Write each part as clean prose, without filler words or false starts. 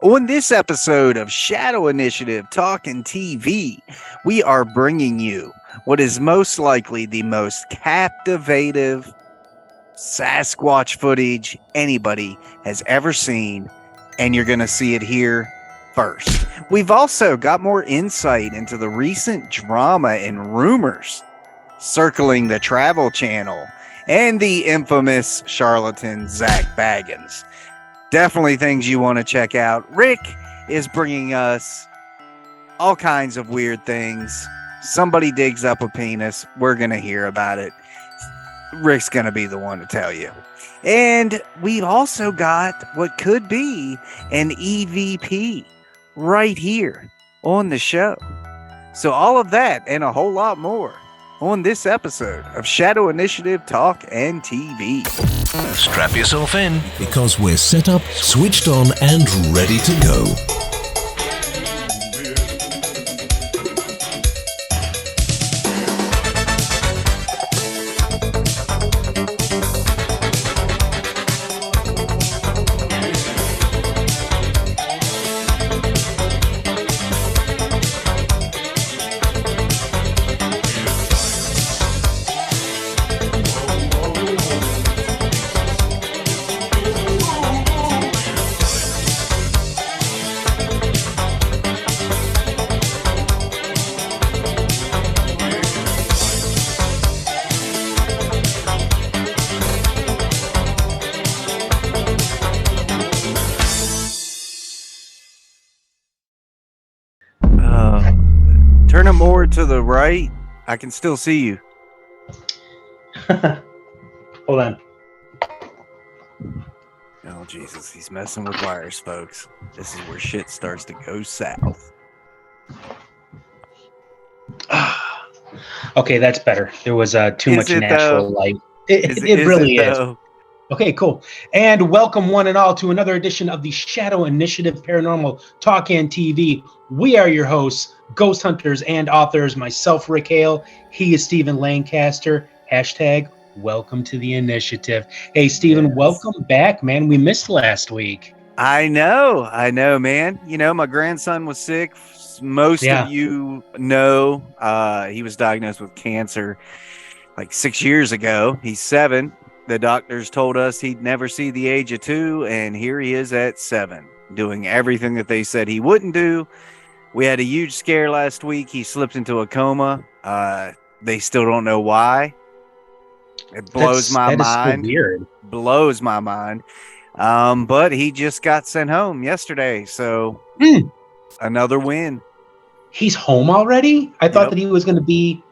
On this episode of Shadow Initiative Talking TV, we are bringing you what is most likely the most captivative Sasquatch footage anybody has ever seen, and you're going to see it here first. We've also got more insight into the recent drama and rumors circling the Travel Channel and the infamous charlatan Zak Bagan. Definitely things you want to check out. Rick is bringing us all kinds of weird things. Somebody digs up a penis. We're going to hear about it. Rick's going to be the one to tell you. And we've also got what could be an EVP right here on the show. So all of that and a whole lot more on this episode of Shadow Initiative Talk and TV. Strap yourself in because we're set up, switched on, and ready to go. Turn it more to the right. I can still see you. Hold on. Oh, Jesus. He's messing with wires, folks. This is where shit starts to go south. Okay, that's better. There was too much natural light. It Is really it, is. Okay, cool. And welcome one and all to another edition of the Shadow Initiative Paranormal Talk and TV. We are your hosts, ghost hunters and authors. Myself, Rick Hale. He is Stephen Lancaster. Hashtag welcome to the initiative. Hey, Stephen, Yes. Welcome back, man. We missed last week. I know, man. You know, my grandson was sick. Most of you know he was diagnosed with cancer like 6 years ago. He's 7. The doctors told us he'd never see the age of 2, and here he is at 7, doing everything that they said he wouldn't do. We had a huge scare last week. He slipped into a coma. They still don't know why. It blows my mind. So weird. Blows my mind. But he just got sent home yesterday, so another win. He's home already? I thought that he was going to be.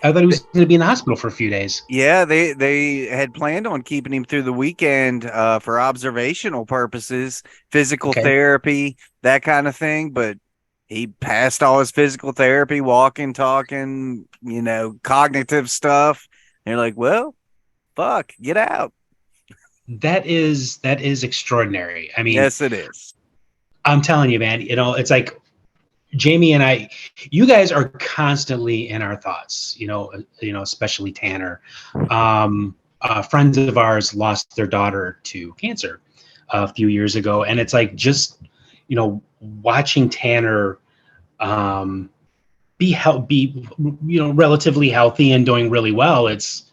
I thought he was going to be in the hospital for a few days. Yeah, they had planned on keeping him through the weekend for observational purposes, physical therapy, that kind of thing. But he passed all his physical therapy, walking, talking, cognitive stuff. And you're like, well, fuck, get out. That is extraordinary. I mean, yes, it is. I'm telling you, man, it's like Jamie and I, you guys are constantly in our thoughts, especially Tanner. Friends of ours lost their daughter to cancer a few years ago. And it's like, just, watching Tanner be relatively healthy and doing really well. It's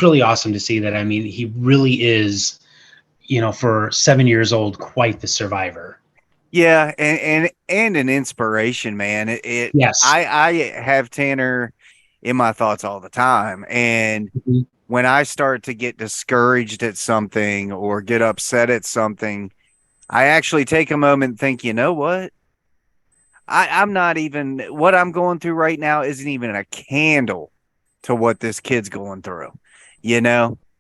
really awesome to see that. I mean, he really is, for 7 years old, quite the survivor. Yeah, and an inspiration, man. Yes. I have Tanner in my thoughts all the time. And when I start to get discouraged at something or get upset at something, I actually take a moment and think, you know what? I'm not even, what I'm going through right now isn't even a candle to what this kid's going through,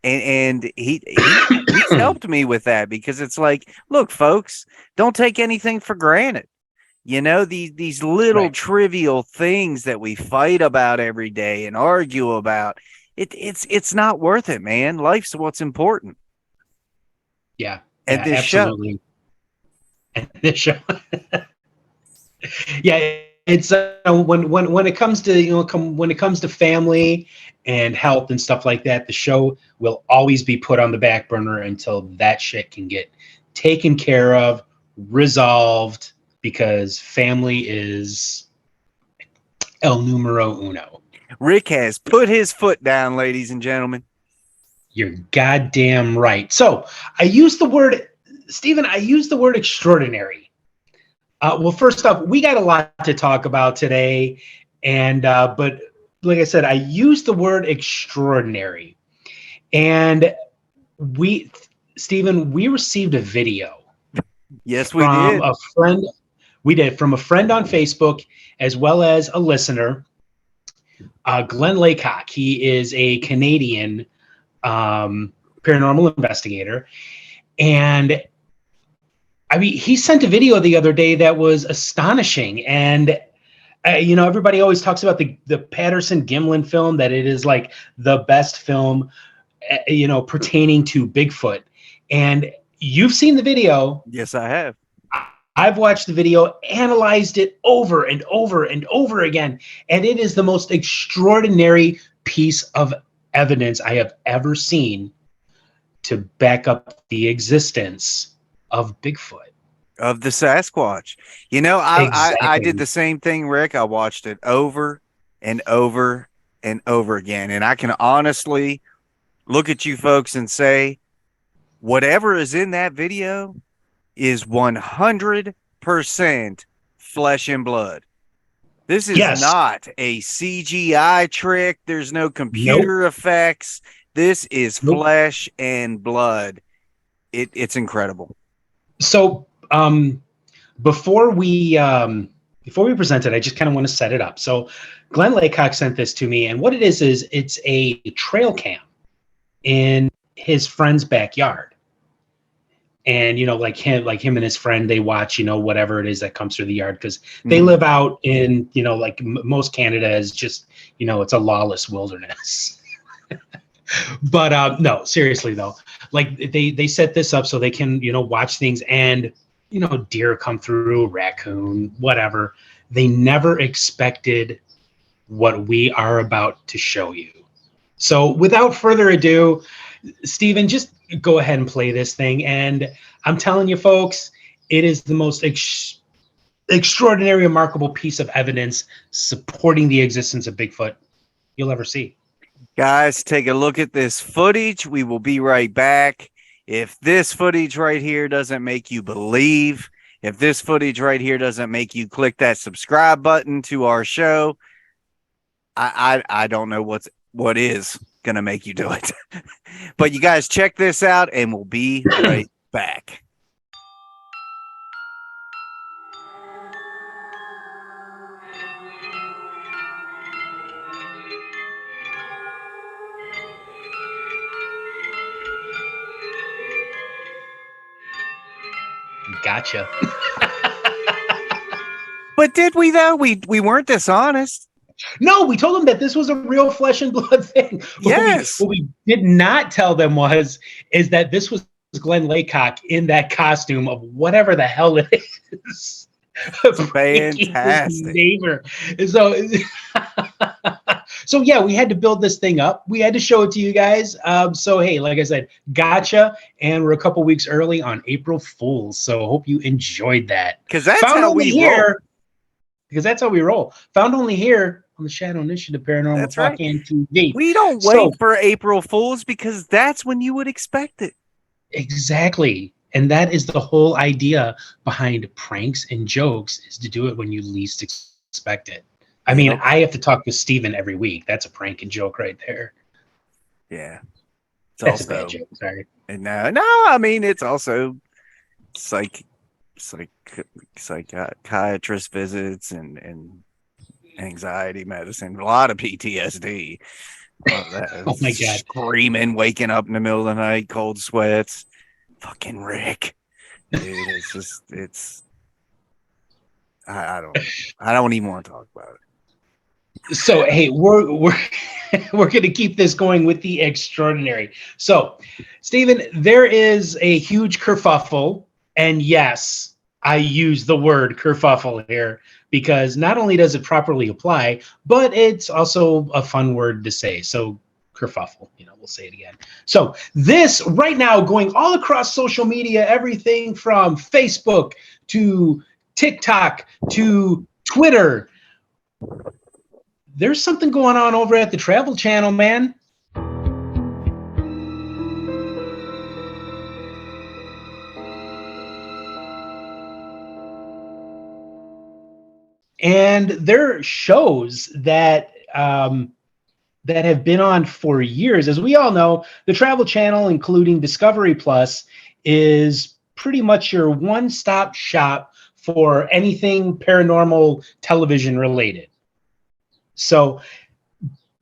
And he's helped me with that, because it's like, look, folks, don't take anything for granted. These little trivial things that we fight about every day and argue about, it's not worth it, man. Life's what's important. Yeah. And this absolutely. show. And this show. Yeah. It's when it comes to when it comes to family and health and stuff like that, the show will always be put on the back burner until that shit can get taken care of resolved, because family is el numero uno. Rick has put his foot down, ladies and gentlemen. You're goddamn right. So I use the word, Stephen, I use the word extraordinary. Well, first off, we got a lot to talk about today. And, but like I said, I use the word extraordinary. And Stephen, we received a video. Yes, we did. A friend. We did, from a friend on Facebook, as well as a listener, Glenn Laycock. He is a Canadian paranormal investigator. And I mean, he sent a video the other day that was astonishing. And, everybody always talks about the Patterson-Gimlin film, that it is like the best film, pertaining to Bigfoot. And you've seen the video. Yes, I have. I've watched the video, analyzed it over and over and over again, and it is the most extraordinary piece of evidence I have ever seen to back up the existence of Bigfoot. Of the Sasquatch. I did the same thing, Rick. I watched it over and over and over again. And I can honestly look at you folks and say, whatever is in that video is 100% flesh and blood. This is not a CGI trick. There's no computer effects. This is flesh and blood. It's incredible. So before we present it, I just kind of want to set it up. So Glenn Laycock sent this to me, and what it is it's a trail cam in his friend's backyard. And, like him and his friend, they watch, whatever it is that comes through the yard, because they live out in, like most Canada is just, it's a lawless wilderness. But no, seriously, though, like they set this up so they can, watch things, and, deer come through, raccoon, whatever. They never expected what we are about to show you. So without further ado, Stephen, just go ahead and play this thing. And I'm telling you, folks, it is the most extraordinary, remarkable piece of evidence supporting the existence of Bigfoot you'll ever see. Guys, take a look at this footage. We will be right back. If this footage right here doesn't make you believe, if this footage right here doesn't make you click that subscribe button to our show, I don't know what is going to make you do it. But you guys check this out, and we'll be right back. Gotcha. But did we, though? We weren't dishonest. No, we told them that this was a real flesh and blood thing. Yes. What we did not tell them is that this was Glenn Laycock in that costume of whatever the hell it is. Fantastic. Neighbor. So yeah, we had to build this thing up. We had to show it to you guys. So hey, like I said, gotcha. And we're a couple weeks early on April Fools. So hope you enjoyed that. Because that's how we roll. Because that's how we roll. Found only here on the Shadow Initiative Paranormal Talk and TV. We don't wait for April Fools, because that's when you would expect it. Exactly. And that is the whole idea behind pranks and jokes, is to do it when you least expect it. I mean, I have to talk to Steven every week. That's a prank and joke right there. Yeah. That's a bad joke. Sorry. No, I mean, it's also psychiatrist visits and anxiety medicine, a lot of PTSD. Oh my God. Screaming, waking up in the middle of the night, cold sweats. Fucking Rick. Dude, I don't even want to talk about it. So hey, we're we're going to keep this going with the extraordinary. So, Stephen, there is a huge kerfuffle, and yes, I use the word kerfuffle here because not only does it properly apply, but it's also a fun word to say. So, kerfuffle. We'll say it again. So this right now going all across social media, everything from Facebook to TikTok to Twitter. There's something going on over at the Travel Channel, man. And there are shows that that have been on for years. As we all know, the Travel Channel, including Discovery Plus, is pretty much your one-stop shop for anything paranormal television related. So,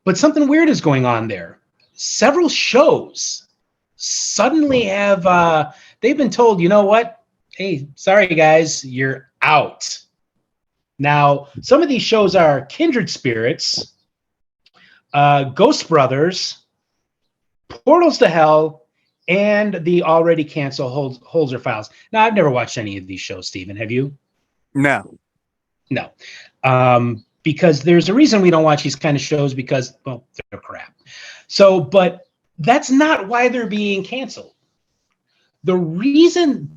but something weird is going on there. Several shows suddenly have, they've been told, you know what? Hey, sorry guys, you're out. Now, some of these shows are Kindred Spirits, Ghost Brothers, Portals to Hell, and the already canceled Holzer Files. Now, I've never watched any of these shows, Stephen. Have you? No. No. Because there's a reason we don't watch these kind of shows because, well, they're crap. So, but that's not why they're being canceled.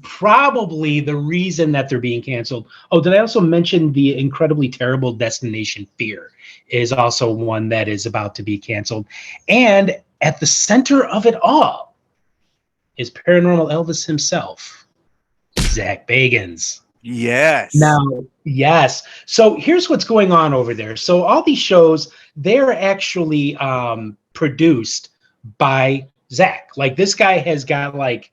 Probably the reason that they're being canceled. Oh, did I also mention the incredibly terrible Destination Fear is also one that is about to be canceled. And at the center of it all is Paranormal Elvis himself, Zak Bagans. Yes. Now, yes. So here's what's going on over there. So all these shows, they're actually produced by Zak. Like this guy has got like,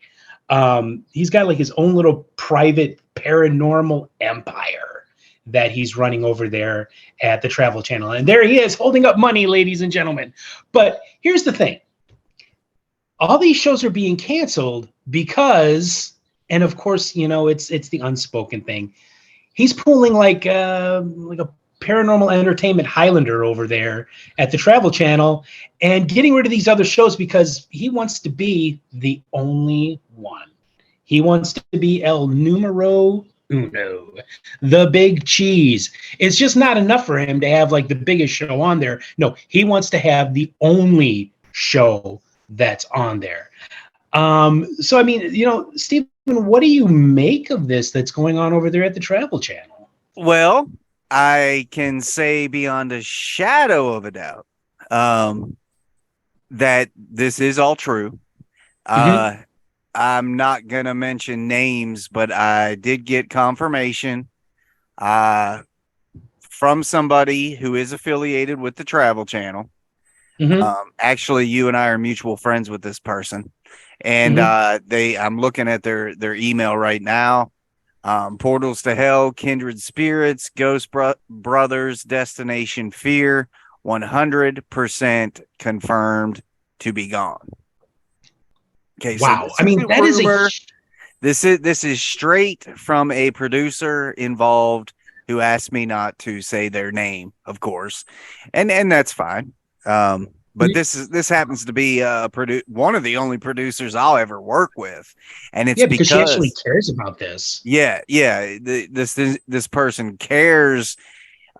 he's got like his own little private paranormal empire that he's running over there at the Travel Channel. And there he is holding up money, ladies and gentlemen. But here's the thing. All these shows are being canceled because, and of course, it's the unspoken thing. He's pulling like a paranormal entertainment Highlander over there at the Travel Channel and getting rid of these other shows because he wants to be the only one. He wants to be El Numero Uno, the big cheese. It's just not enough for him to have like the biggest show on there. No, he wants to have the only show that's on there. So, I mean, Stephen, what do you make of this that's going on over there at the Travel Channel? Well, I can say beyond a shadow of a doubt that this is all true. I'm not going to mention names, but I did get confirmation from somebody who is affiliated with the Travel Channel. Actually, you and I are mutual friends with this person. And I'm looking at their email right now. Portals to Hell, Kindred Spirits, Ghost Brothers, Destination Fear, 100% confirmed to be gone. Okay, wow. So I mean, that rumor. This is straight from a producer involved who asked me not to say their name, of course, and that's fine. But this happens to be one of the only producers I'll ever work with, and it's because she actually cares about this. Yeah. This person cares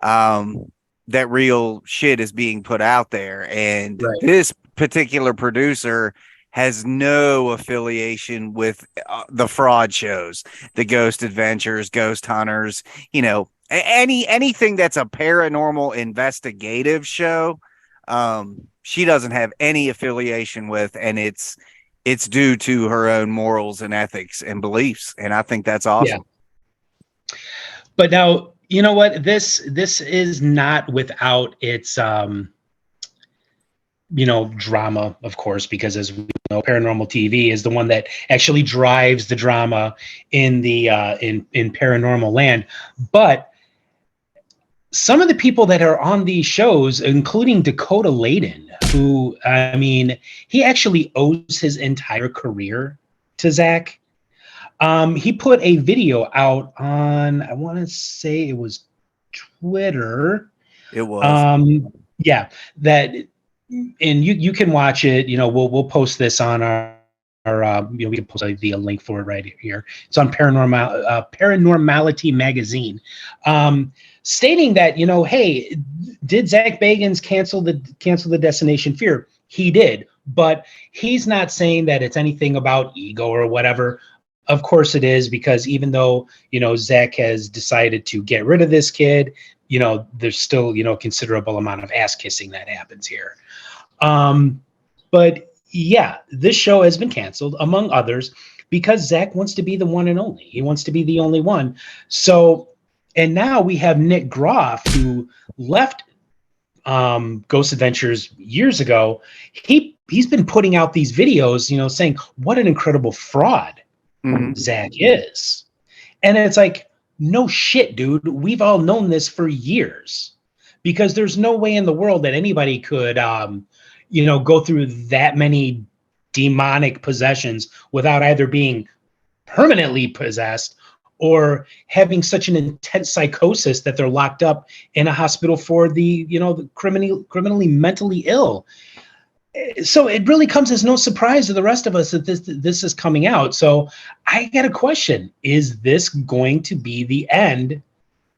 that real shit is being put out there, and this particular producer has no affiliation with the fraud shows, the Ghost Adventures, Ghost Hunters, anything that's a paranormal investigative show. She doesn't have any affiliation with, and it's due to her own morals and ethics and beliefs. And I think that's awesome. Yeah. But now, you know what? This is not without its, drama, of course, because as we know, paranormal TV is the one that actually drives the drama in the in paranormal land. But some of the people that are on these shows, including Dakota Laden, who, I mean, he actually owes his entire career to Zak. He put a video out on, I want to say it was Twitter. It was. Yeah, that, and you can watch it. We'll post this on our we can post the link for it right here. It's on Paranormality magazine, stating that hey, did Zak Bagans cancel the Destination Fear? he did, but he's not saying that it's anything about ego or whatever. Of course it is, because even though, Zach has decided to get rid of this kid, there's still, considerable amount of ass kissing that happens here. But yeah, this show has been canceled, among others, because Zach wants to be the one and only. He wants to be the only one. So, and now we have Nick Groff, who left Ghost Adventures years ago. He's been putting out these videos, saying what an incredible fraud Zach is. And it's like, no shit, dude. We've all known this for years, because there's no way in the world that anybody could, go through that many demonic possessions without either being permanently possessed or having such an intense psychosis that they're locked up in a hospital for the criminally mentally ill. So it really comes as no surprise to the rest of us that this is coming out. So I got a question. Is this going to be the end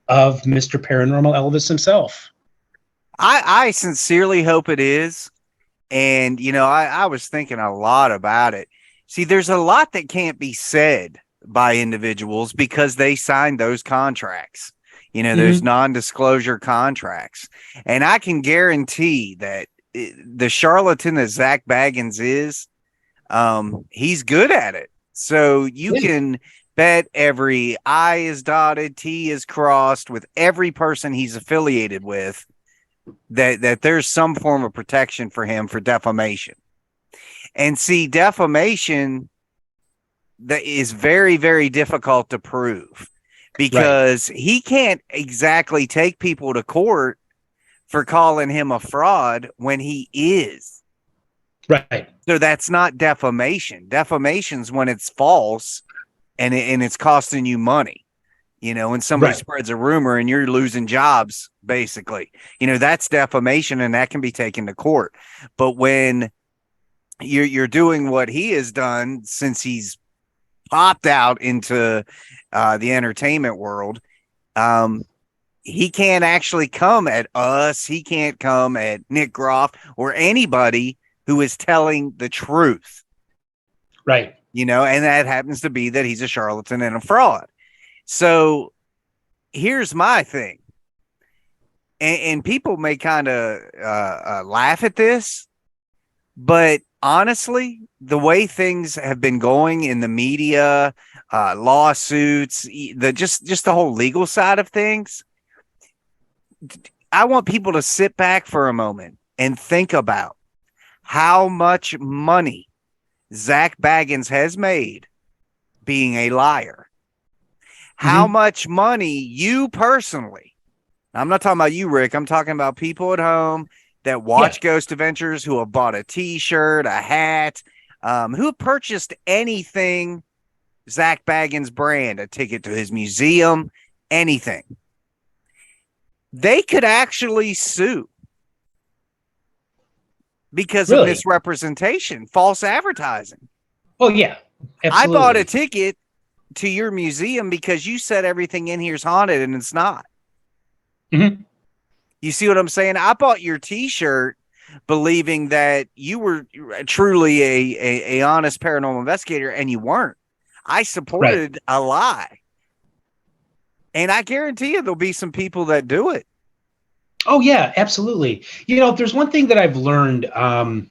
of Mr. Paranormal Elvis himself? I sincerely hope it is. And, I was thinking a lot about it. See, there's a lot that can't be said by individuals because they signed those contracts. There's non-disclosure contracts. And I can guarantee that the charlatan that Zak Bagan is, he's good at it. So you can bet every I is dotted, T is crossed with every person he's affiliated with that there's some form of protection for him for defamation. And see, defamation that is very, very difficult to prove, because he can't exactly take people to court for calling him a fraud when he is. Right. So that's not defamation. Defamation's when it's false and it's costing you money. When somebody spreads a rumor and you're losing jobs, basically, that's defamation, and that can be taken to court. But when you're doing what he has done since he's popped out into the entertainment world, he can't actually come at us. He can't come at Nick Groff or anybody who is telling the truth. Right. And that happens to be that he's a charlatan and a fraud. So here's my thing. And people may kind of laugh at this, but honestly, the way things have been going in the media, lawsuits, just the whole legal side of things, I want people to sit back for a moment and think about how much money Zak Bagan has made being a liar. How much money you personally, I'm not talking about you, Rick, I'm talking about people at home that watch Ghost Adventures, who have bought a t-shirt, a hat, who purchased anything Zak Bagan's brand, a ticket to his museum, anything. They could actually sue because of misrepresentation, false advertising. Oh, yeah. Absolutely. I bought a ticket to your museum because you said everything in here is haunted and it's not. You see what I'm saying? I bought your t-shirt believing that you were truly a honest paranormal investigator, and you weren't. I supported a lie. And I guarantee you there'll be some people that do it. Oh, yeah, absolutely. If there's one thing that I've learned, in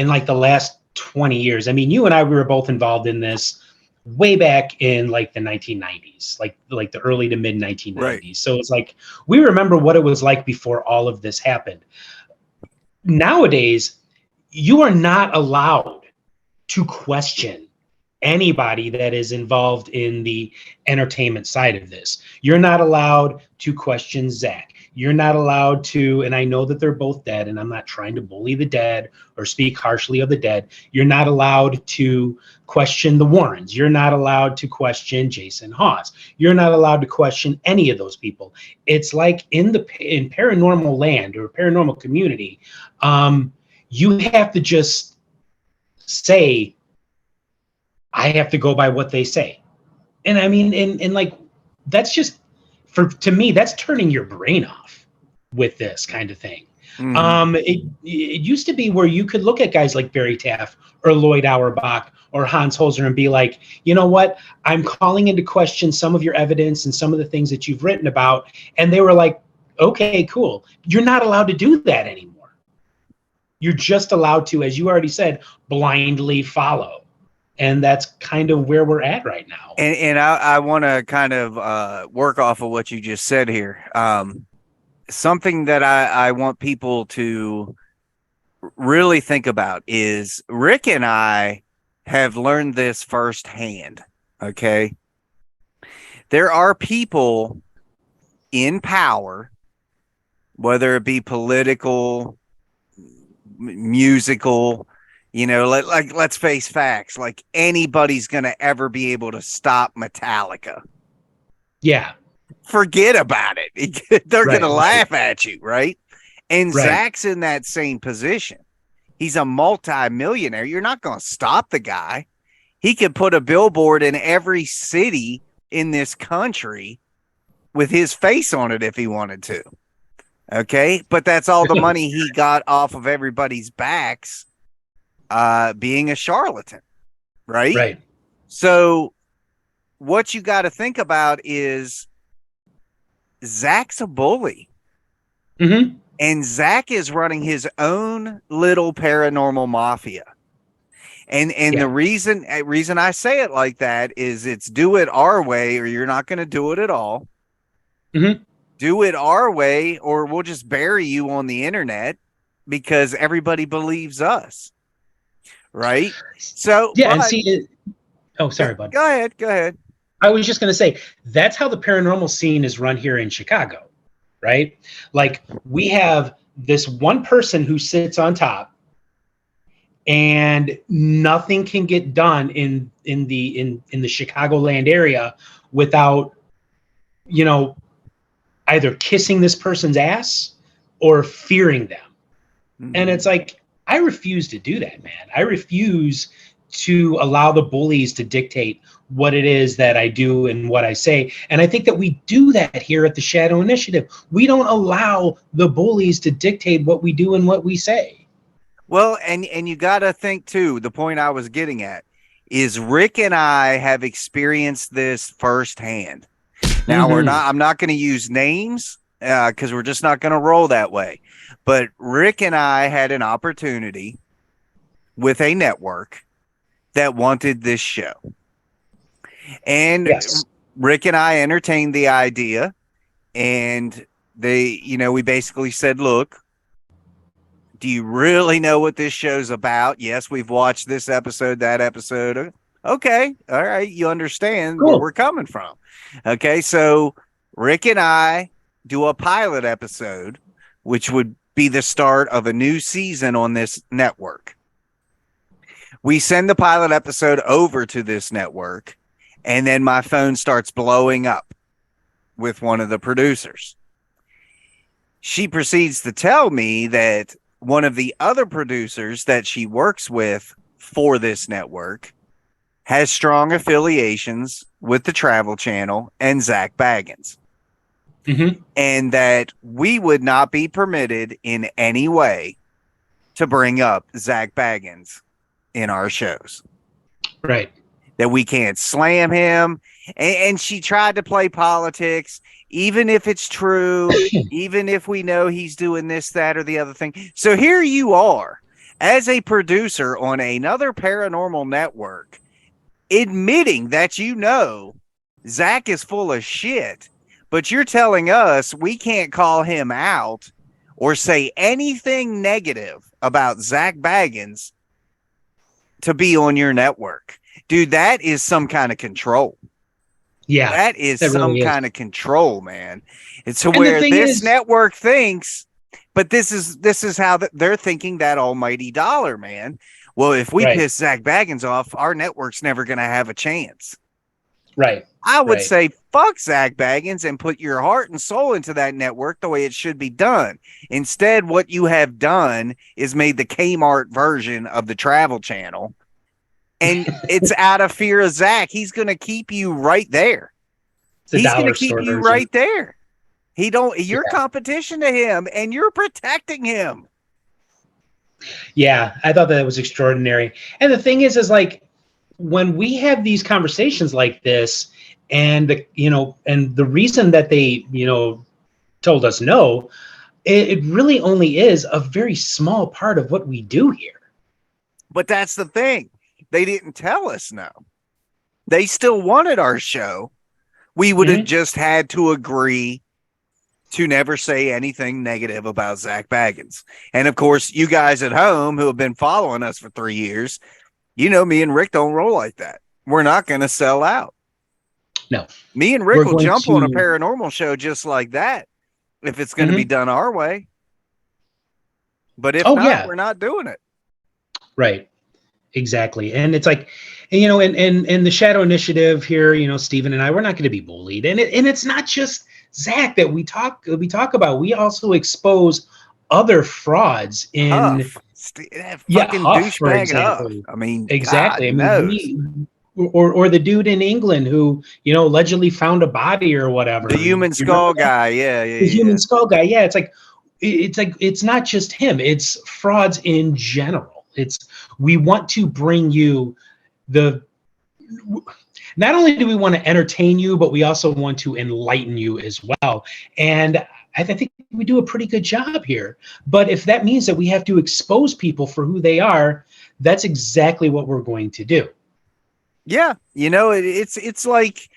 like the last 20 years, I mean, you and I, we were both involved in this way back in like the 1990s, like the early to mid 1990s. Right. So it's like, we remember what it was like before all of this happened. Nowadays, you are not allowed to question anybody that is involved in the entertainment side of this. You're not allowed to question Zach. You're not allowed to, and I know that they're both dead, and I'm not trying to bully the dead or speak harshly of the dead. You're not allowed to question the Warrens. You're not allowed to question Jason Hawes. You're not allowed to question any of those people. It's like in paranormal land or paranormal community, you have to just say, I have to go by what they say. And I mean, and like, that's just, to me, that's turning your brain off with this kind of thing. It used to be where you could look at guys like Barry Taff or Lloyd Auerbach or Hans Holzer and be like, you know what? I'm calling into question some of your evidence and some of the things that you've written about. And they were like, okay, cool. You're not allowed to do that anymore. You're just allowed to, as you already said, blindly follow. And that's kind of where we're at right now. And I want to kind of work off of what you just said here. Something that I want people to really think about is Rick and I have learned this firsthand. Okay. There are people in power, whether it be political, musical, let's face facts. Like anybody's going to ever be able to stop Metallica. Yeah. Forget about it. They're going to laugh at you, right? And Zak's in that same position. He's a multi-millionaire. You're not going to stop the guy. He could put a billboard in every city in this country with his face on it if he wanted to. Okay? But that's all the money he got off of everybody's backs being a charlatan, right? Right. So what you got to think about is Zak's a bully. Mm-hmm. And Zak is running his own little paranormal mafia. And the reason I say it like that is it's do it our way or you're not going to do it at all. Mm-hmm. Do it our way or we'll just bury you on the internet because everybody believes us. Right? So yeah, and see sorry, bud. Go ahead. I was just going to say that's how the paranormal scene is run here in Chicago. Right? Like we have this one person who sits on top and nothing can get done in the Chicagoland area without, either kissing this person's ass or fearing them. Mm-hmm. And it's like, I refuse to do that, man. I refuse to allow the bullies to dictate what it is that I do and what I say. And I think that we do that here at the Shadow Initiative. We don't allow the bullies to dictate what we do and what we say. Well, and you got to think too, the point I was getting at is Rick and I have experienced this firsthand. Now I'm not going to use names because we're just not going to roll that way. But Rick and I had an opportunity with a network that wanted this show. And Rick and I entertained the idea and we basically said, look, do you really know what this show's about? Yes, we've watched this episode, that episode. Okay. All right. You understand where we're coming from. Okay. So Rick and I do a pilot episode, which would be the start of a new season on this network. We send the pilot episode over to this network, and then my phone starts blowing up with one of the producers. She proceeds to tell me that one of the other producers that she works with for this network has strong affiliations with the Travel Channel and Zak Bagan. Mm-hmm. And that we would not be permitted in any way to bring up Zak Bagan in our shows. Right. That we can't slam him. And she tried to play politics, even if it's true, even if we know he's doing this, that, or the other thing. So here you are, as a producer on another paranormal network, admitting that Zak is full of shit, but you're telling us we can't call him out or say anything negative about Zak Bagan to be on your network. Dude, that is some kind of control. Yeah. That is some kind of control, man. It's where this network thinks, but this is how they're thinking that almighty dollar, man. Well, if we piss Zak Bagan off, our network's never going to have a chance. Right. I would say fuck Zak Bagan and put your heart and soul into that network the way it should be done. Instead, what you have done is made the Kmart version of the Travel Channel. And it's out of fear of Zak. He's going to keep you right there. He's going to keep you right there. You're competition to him, and you're protecting him. Yeah, I thought that was extraordinary. And the thing is like when we have these conversations like this, and and the reason that they, told us no, it really only is a very small part of what we do here. But that's the thing. They didn't tell us no. They still wanted our show. We would have just had to agree to never say anything negative about Zak Bagans. And of course, you guys at home who have been following us for 3 years, me and Rick don't roll like that. We're not going to sell out. No. Me and Rick will jump on a paranormal show just like that if it's going to be done our way. But if not, we're not doing it. Right. Exactly. And it's like, and the Shadow Initiative here, Stephen and I, we're not going to be bullied. And it's not just Zak that we talk about. We also expose other frauds in Huff. Fucking Huff, douchebag, for example. Huff. I mean, exactly. God knows. Or the dude in England who, allegedly found a body or whatever. The human skull guy. Yeah. The human skull guy. Yeah. It's not just him. It's frauds in general. We want to bring you not only do we want to entertain you, but we also want to enlighten you as well. And I think we do a pretty good job here. But if that means that we have to expose people for who they are, that's exactly what we're going to do. Yeah. It's like,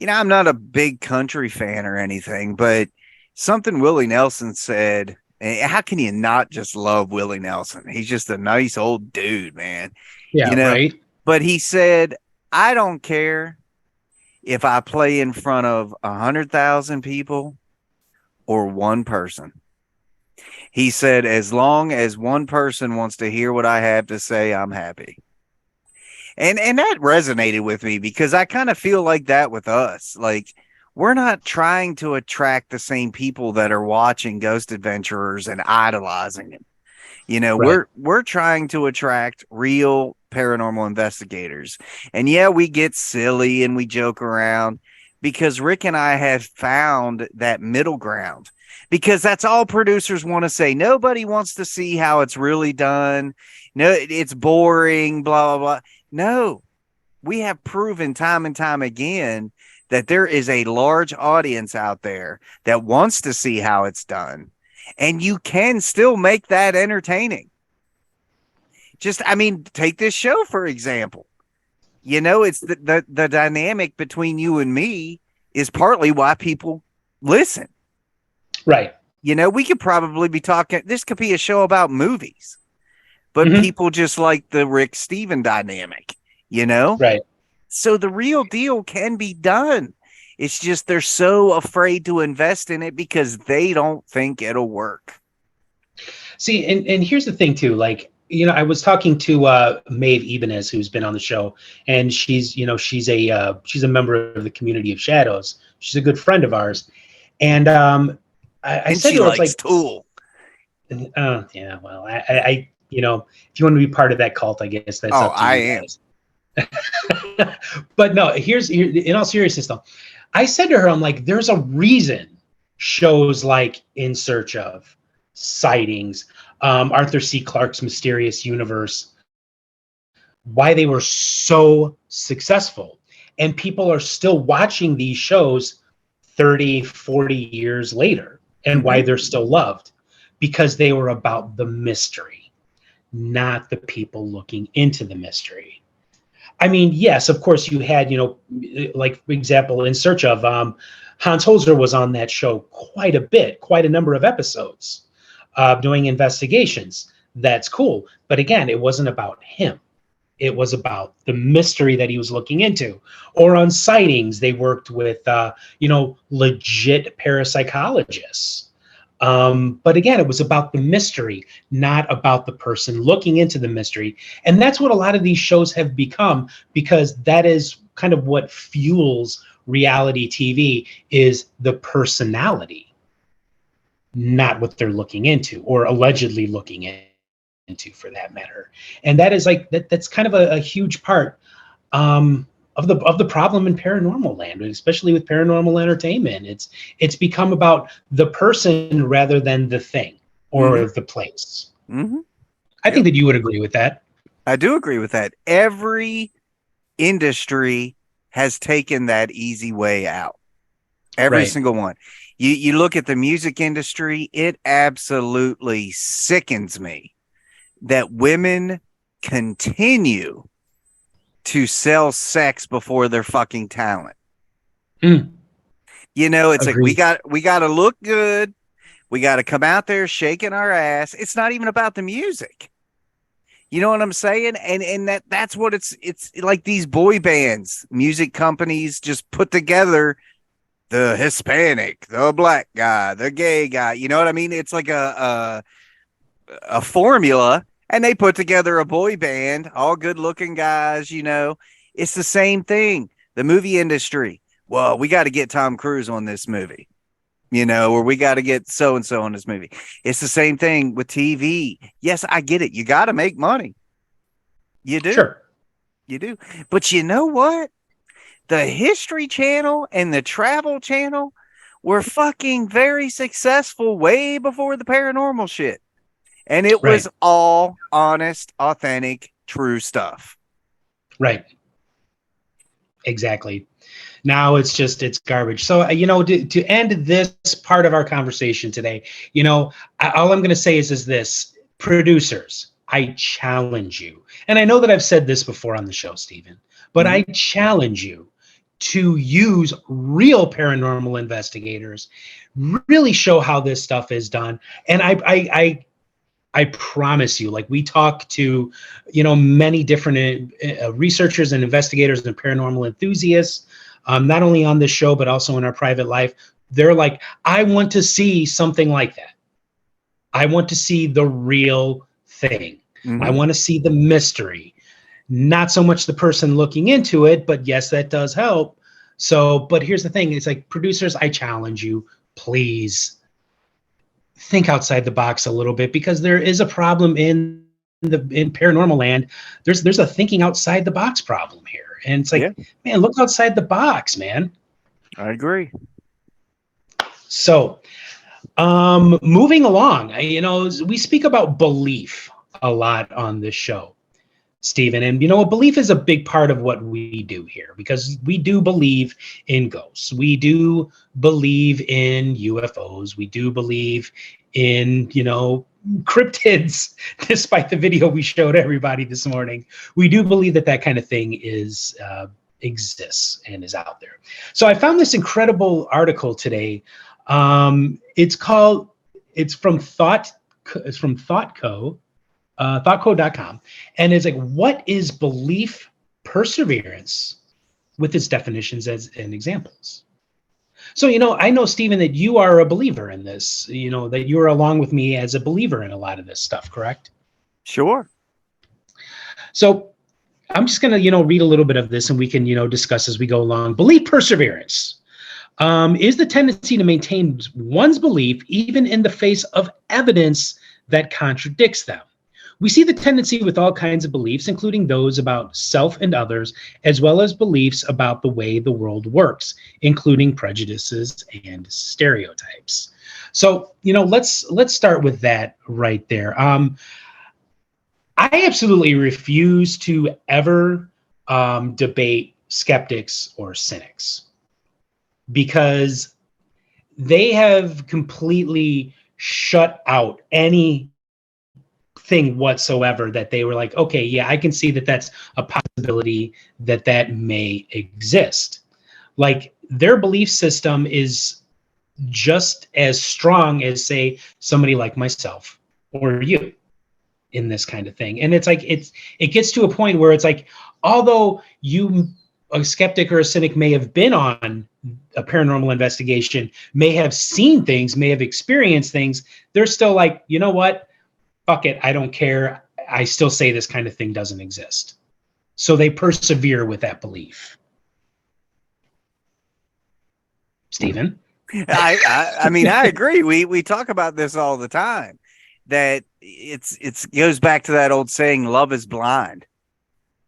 I'm not a big country fan or anything, but something Willie Nelson said, how can you not just love Willie Nelson? He's just a nice old dude, man. Yeah, right. But he said, I don't care if I play in front of 100,000 people or one person. He said, as long as one person wants to hear what I have to say, I'm happy. And that resonated with me because I kind of feel like that with us. Like, we're not trying to attract the same people that are watching Ghost Adventurers and idolizing them. Right. We're trying to attract real paranormal investigators. And yeah, we get silly and we joke around because Rick and I have found that middle ground, because that's all producers want to say. Nobody wants to see how it's really done. No, it's boring, blah, blah, blah. No, we have proven time and time again that there is a large audience out there that wants to see how it's done. And you can still make that entertaining. Take this show, for example. It's the dynamic between you and me is partly why people listen. Right. We could probably be talking, this could be a show about movies, but people just like the Rick Steven dynamic, Right. So the real deal can be done. It's just they're so afraid to invest in it because they don't think it'll work. See, and here's the thing too, like, I was talking to Maeve Ibanez, who's been on the show, and she's a member of the community of Shadows. She's a good friend of ours. And I said she likes Tool. Yeah, well, I if you want to be part of that cult, I guess that's up to I you am. guys. But no, here's in all seriousness though, I said to her, I'm like, there's a reason shows like In Search Of, Sightings, Arthur C. Clarke's Mysterious Universe, why they were so successful, and people are still watching these shows 30, 40 years later, and why they're still loved, because they were about the mystery, not the people looking into the mystery. I mean, yes, of course you had, like, for example, In Search Of, Hans Holzer was on that show quite a number of episodes, doing investigations. That's cool. But again, it wasn't about him. It was about the mystery that he was looking into. Or on Sightings, they worked with, legit parapsychologists. But again, it was about the mystery, not about the person looking into the mystery. And that's what a lot of these shows have become, because that is kind of what fuels reality TV, is the personality, not what they're looking into or allegedly looking into, for that matter. And that is like, that's kind of a huge part of of the problem in paranormal land, especially with paranormal entertainment. It's become about the person rather than the thing or the place. I think that you would agree with that. I do agree with that. Every industry has taken that easy way out. Every single one. You look at the music industry, it absolutely sickens me that women continue to sell sex before their fucking talent. You know, it's Agreed. like we got to look good. We got to come out there shaking our ass. It's not even about the music. You know what I'm saying? And that's what it's like. These boy bands, music companies just put together the Hispanic, the black guy, the gay guy. You know what I mean? It's like a formula, and they put together a boy band, all good looking guys. You know, it's the same thing. The movie industry. Well, we got to get Tom Cruise on this movie, you know, or we got to get so and so on this movie. It's the same thing with TV. Yes, I get it. You got to make money. You do. Sure. You do. But you know what? The History Channel and the Travel Channel were fucking very successful way before the paranormal shit. And it was all honest, authentic, true stuff. Right. Exactly. Now it's garbage. So, you know, to end this part of our conversation today, you know, all I'm going to say is this: producers, I challenge you. And I know that I've said this before on the show, Stephen, but I challenge you to use real paranormal investigators, really show how this stuff is done. And I promise you, like, we talk to, you know, many different researchers and investigators and paranormal enthusiasts, not only on this show, but also in our private life. They're like, I want to see something like that. I want to see the real thing. I want to see the mystery, not so much the person looking into it, but yes, that does help. So, but here's the thing. It's like, producers, I challenge you, please think outside the box a little bit, because there is a problem in paranormal land. There's a thinking outside the box problem here. And it's like, man, look outside the box, man. I agree. So, moving along, you know, we speak about belief a lot on this show, Stephen. And, you know, belief is a big part of what we do here, because we do believe in ghosts. We do believe in UFOs. We do believe in, you know, cryptids, despite the video we showed everybody this morning. We do believe that kind of thing exists and is out there. So I found this incredible article today. It's from thoughtco.com, and it's like, what is belief perseverance, with its definitions and examples. So, you know, I know, Stephen, that you are a believer in this, you know, that you're along with me as a believer in a lot of this stuff, correct? Sure. So I'm just going to, you know, read a little bit of this, and we can, you know, discuss as we go along. Belief perseverance is the tendency to maintain one's belief even in the face of evidence that contradicts them. We see the tendency with all kinds of beliefs, including those about self and others, as well as beliefs about the way the world works, including prejudices and stereotypes. So, you know, let's start with that right there. I absolutely refuse to ever debate skeptics or cynics, because they have completely shut out any thing whatsoever that they were like, okay, yeah, I can see that that's a possibility that may exist. Like, their belief system is just as strong as, say, somebody like myself or you in this kind of thing. And it's like, it gets to a point where it's like, although you, a skeptic or a cynic, may have been on a paranormal investigation, may have seen things, may have experienced things, they're still like, you know what? Fuck it, I don't care. I still say this kind of thing doesn't exist. So they persevere with that belief. Stephen? I mean, I agree. We talk about this all the time, that it goes back to that old saying, love is blind.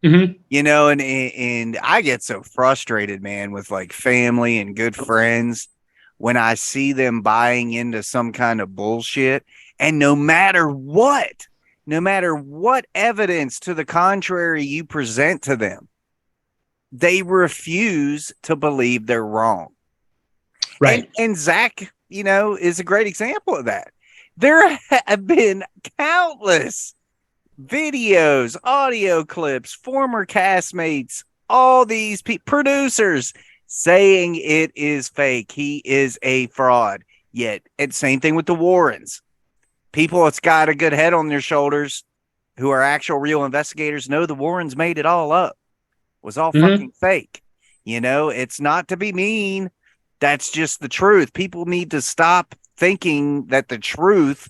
Mm-hmm. You know, and I get so frustrated, man, with like family and good friends when I see them buying into some kind of bullshit. And no matter what evidence to the contrary you present to them, they refuse to believe they're wrong. Right. And Zach, you know, is a great example of that. There have been countless videos, audio clips, former castmates, all these producers saying it is fake. He is a fraud. Yet, and same thing with the Warrens. People that's got a good head on their shoulders who are actual real investigators know the Warrens made it all up. It was all fucking fake. You know, it's not to be mean. That's just the truth. People need to stop thinking that the truth,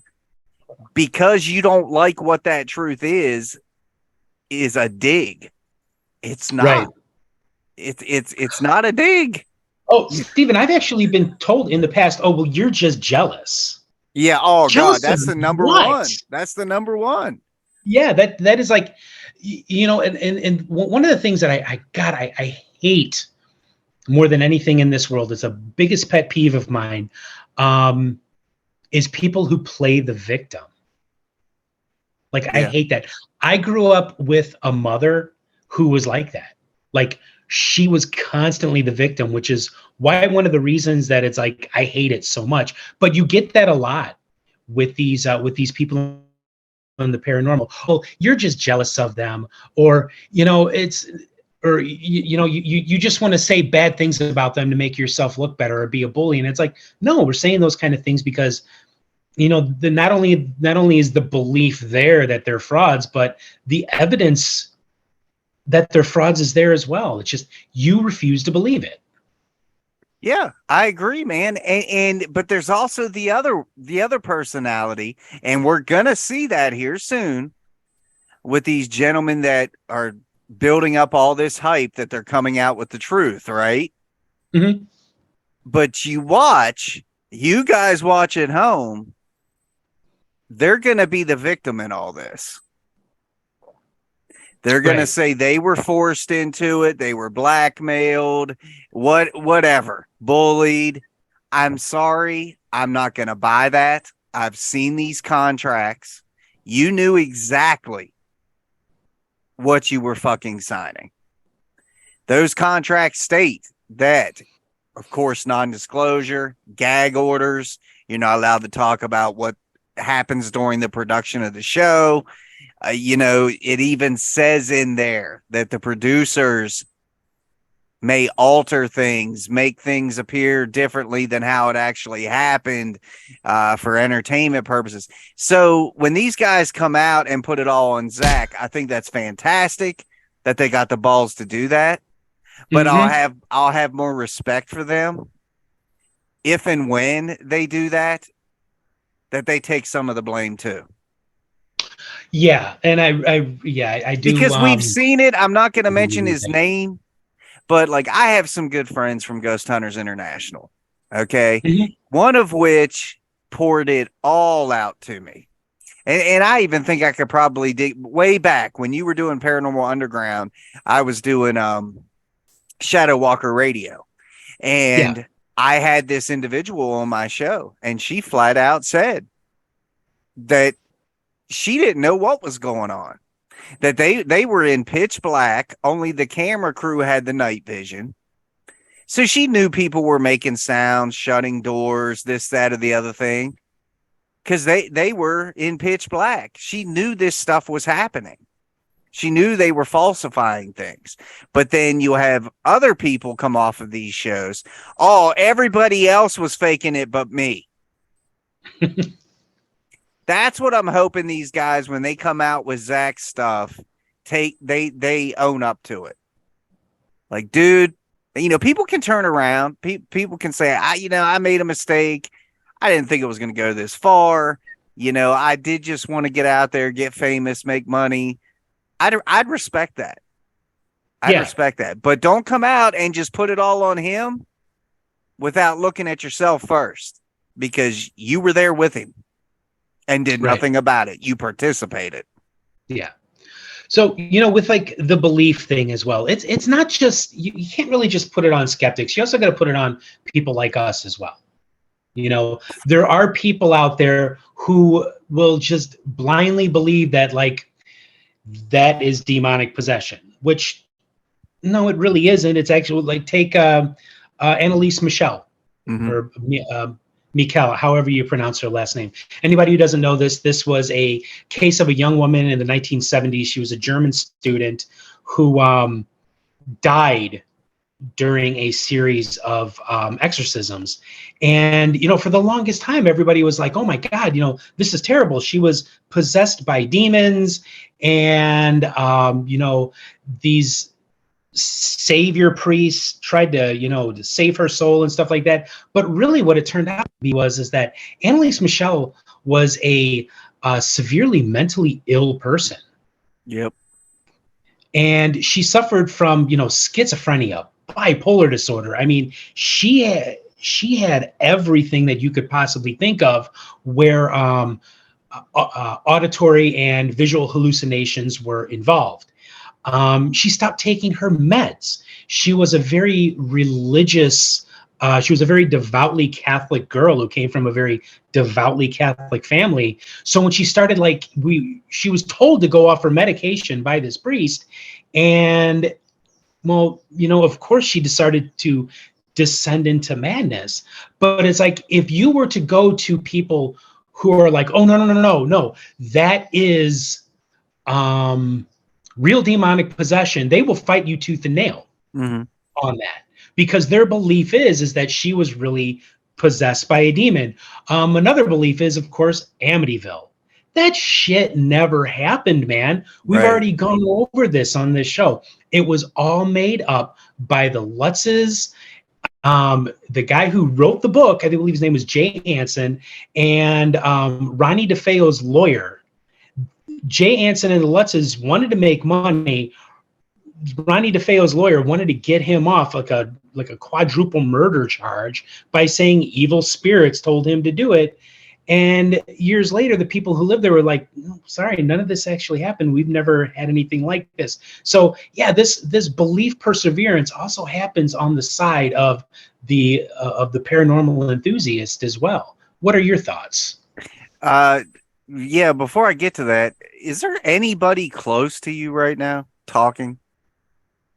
because you don't like what that truth is a dig. It's not. Right. It's not a dig. Oh, Stephen, I've actually been told in the past, oh, well, you're just jealous. Yeah. Oh, Jealous God. That's of the number what? one. That's the number one. Yeah, that is like, you know, and one of the things that I hate more than anything in this world, is a biggest pet peeve of mine, is people who play the victim. Like, I hate that. I grew up with a mother who was like that. Like, she was constantly the victim, which is why one of the reasons that it's like I hate it so much. But you get that a lot with these people on the paranormal. Oh, you're just jealous of them, or you know, you just want to say bad things about them to make yourself look better or be a bully. And it's like, no, we're saying those kind of things because, you know, not only is the belief there that they're frauds, but the evidence that they're frauds is there as well. It's just you refuse to believe it. Yeah, I agree, man. But there's also the other personality, and we're gonna see that here soon with these gentlemen that are building up all this hype that they're coming out with the truth, right? Mm-hmm. But you guys watch at home, they're gonna be the victim in all this. They're going to say they were forced into it. They were blackmailed, whatever, bullied. I'm sorry. I'm not going to buy that. I've seen these contracts. You knew exactly what you were fucking signing. Those contracts state that, of course, non-disclosure, gag orders. You're not allowed to talk about what happens during the production of the show. You know, it even says in there that the producers may alter things, make things appear differently than how it actually happened for entertainment purposes. So when these guys come out and put it all on Zach, I think that's fantastic that they got the balls to do that. But I'll have more respect for them if and when they do that they take some of the blame too. Yeah, and I do, because we've seen it. I'm not going to mention his name, but like I have some good friends from Ghost Hunters International. Okay, one of which poured it all out to me, and I even think I could probably dig way back when you were doing Paranormal Underground. I was doing Shadow Walker Radio, and I had this individual on my show, and she flat out said that she didn't know what was going on, that they were in pitch black. Only the camera crew had the night vision. So she knew people were making sounds, shutting doors, this, that, or the other thing, because they were in pitch black. She knew this stuff was happening. She knew they were falsifying things. But then you have other people come off of these shows. Oh, everybody else was faking it but me. That's what I'm hoping these guys, when they come out with Zach's stuff, they own up to it. Like, dude, you know, people can turn around. People can say, I made a mistake. I didn't think it was going to go this far. You know, I did just want to get out there, get famous, make money. I'd respect that. I'd respect that. But don't come out and just put it all on him without looking at yourself first, because you were there with him and did nothing about it. You participated. Yeah. So, with like the belief thing as well, it's not just, you can't really just put it on skeptics. You also got to put it on people like us as well. There are people out there who will just blindly believe that like that is demonic possession, which no, it really isn't. It's actually like take Annalise Michel or Mikel, however you pronounce her last name. Anybody who doesn't know this was a case of a young woman in the 1970s. She was a German student who died during a series of exorcisms. And, for the longest time, everybody was like, oh my God, this is terrible. She was possessed by demons and, these savior priests tried to save her soul and stuff like that. But really what it turned out to be is that Annalise Michel was a severely mentally ill person. Yep. And she suffered from, schizophrenia, bipolar disorder. I mean, she had everything that you could possibly think of where auditory and visual hallucinations were involved. She stopped taking her meds. She was a very religious, she was a very devoutly Catholic girl who came from a very devoutly Catholic family. So when she started, she was told to go off her medication by this priest. And, well, of course she decided to descend into madness. But it's like, if you were to go to people who are like, oh, no, that is, real demonic possession, they will fight you tooth and nail on that, because their belief is that she was really possessed by a demon. Another belief is, of course, Amityville. That shit never happened, man. We've already gone over this on this show. It was all made up by the Lutzes. The guy who wrote the book, I believe his name was Jay Anson, and Ronnie DeFeo's lawyer. Jay Anson and the Lutzes wanted to make money. Ronnie DeFeo's lawyer wanted to get him off like a quadruple murder charge by saying evil spirits told him to do it. And years later, the people who lived there were like, no, sorry, none of this actually happened. We've never had anything like this. So yeah, this belief perseverance also happens on the side of the paranormal enthusiast as well. What are your thoughts? Yeah, before I get to that, is there anybody close to you right now talking?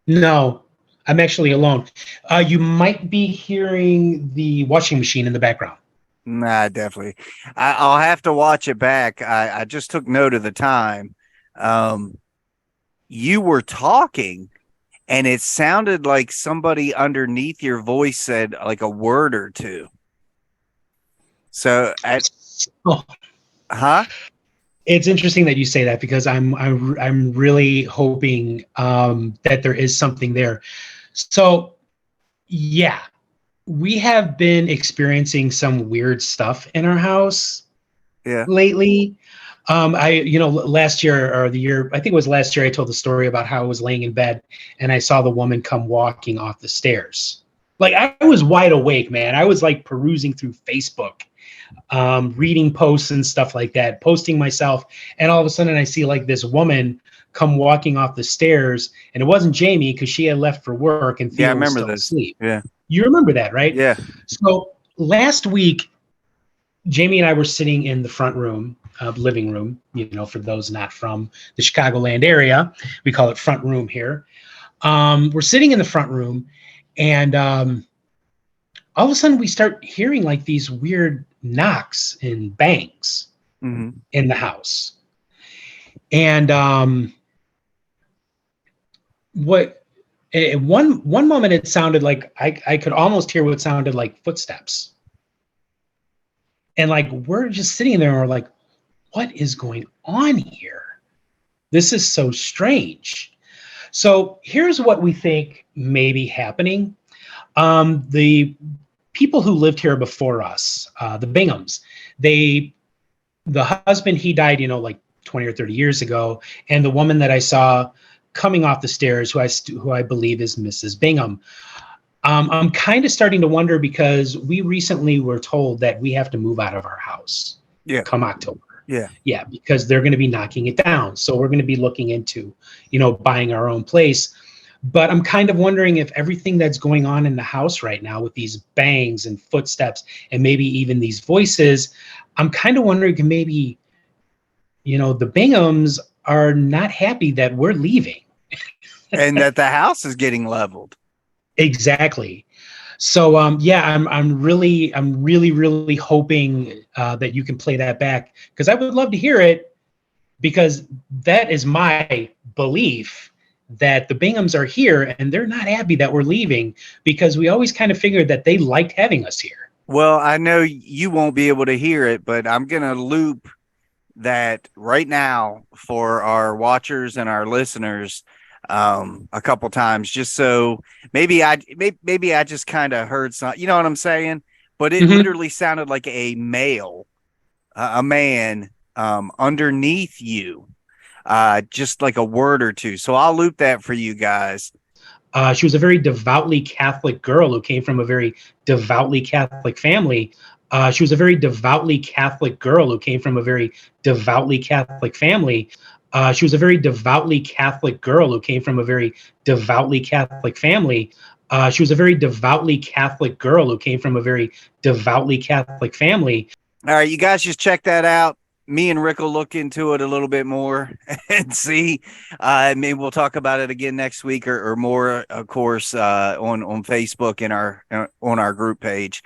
No, I'm actually alone. You might be hearing the washing machine in the background. Nah, definitely. I'll have to watch it back. I just took note of the time. You were talking, and it sounded like somebody underneath your voice said like a word or two. So, It's interesting that you say that, because I'm really hoping that there is something there. So, yeah, we have been experiencing some weird stuff in our house lately. Last year or the year, I think it was last year, I told the story about how I was laying in bed and I saw the woman come walking off the stairs. Like, I was wide awake, man. I was like perusing through Facebook, reading posts and stuff like that, posting myself. And all of a sudden I see like this woman come walking off the stairs, and it wasn't Jamie because she had left for work and Theo was still asleep. Yeah. You remember that, right? Yeah. So last week, Jamie and I were sitting in the front room, living room, for those not from the Chicagoland area, we call it front room here. We're sitting in the front room, and all of a sudden we start hearing like these weird knocks and bangs in the house. And one moment it sounded like I could almost hear what sounded like footsteps. And like, we're just sitting there and we're like, what is going on here? This is so strange. So here's what we think may be happening. The people who lived here before us, the Binghams, the husband, he died, like 20 or 30 years ago. And the woman that I saw coming off the stairs, who I believe is Mrs. Bingham. I'm kind of starting to wonder, because we recently were told that we have to move out of our house come October. Yeah. Yeah, because they're going to be knocking it down. So we're going to be looking into, buying our own place. But I'm kind of wondering if everything that's going on in the house right now with these bangs and footsteps and maybe even these voices, I'm kind of wondering if maybe, the Binghams are not happy that we're leaving. And that the house is getting leveled. Exactly. So I'm really hoping that you can play that back, because I would love to hear it, because that is my belief that the Binghams are here and they're not happy that we're leaving, because we always kind of figured that they liked having us here. Well, I know you won't be able to hear it, but I'm going to loop that right now for our watchers and our listeners a couple times, just so maybe I just kind of heard some, you know what I'm saying? But it literally sounded like a man underneath you, just like a word or two. So I'll loop that for you guys. She was a very devoutly Catholic girl who came from a very devoutly Catholic family. She was a very devoutly Catholic girl who came from a very devoutly Catholic family. She was a very devoutly Catholic girl who came from a very devoutly Catholic family. She was a very devoutly Catholic girl who came from a very devoutly Catholic family. All right, you guys just check that out. Me and Rick will look into it a little bit more and see. Maybe we'll talk about it again next week or more, of course, on Facebook and on our group page.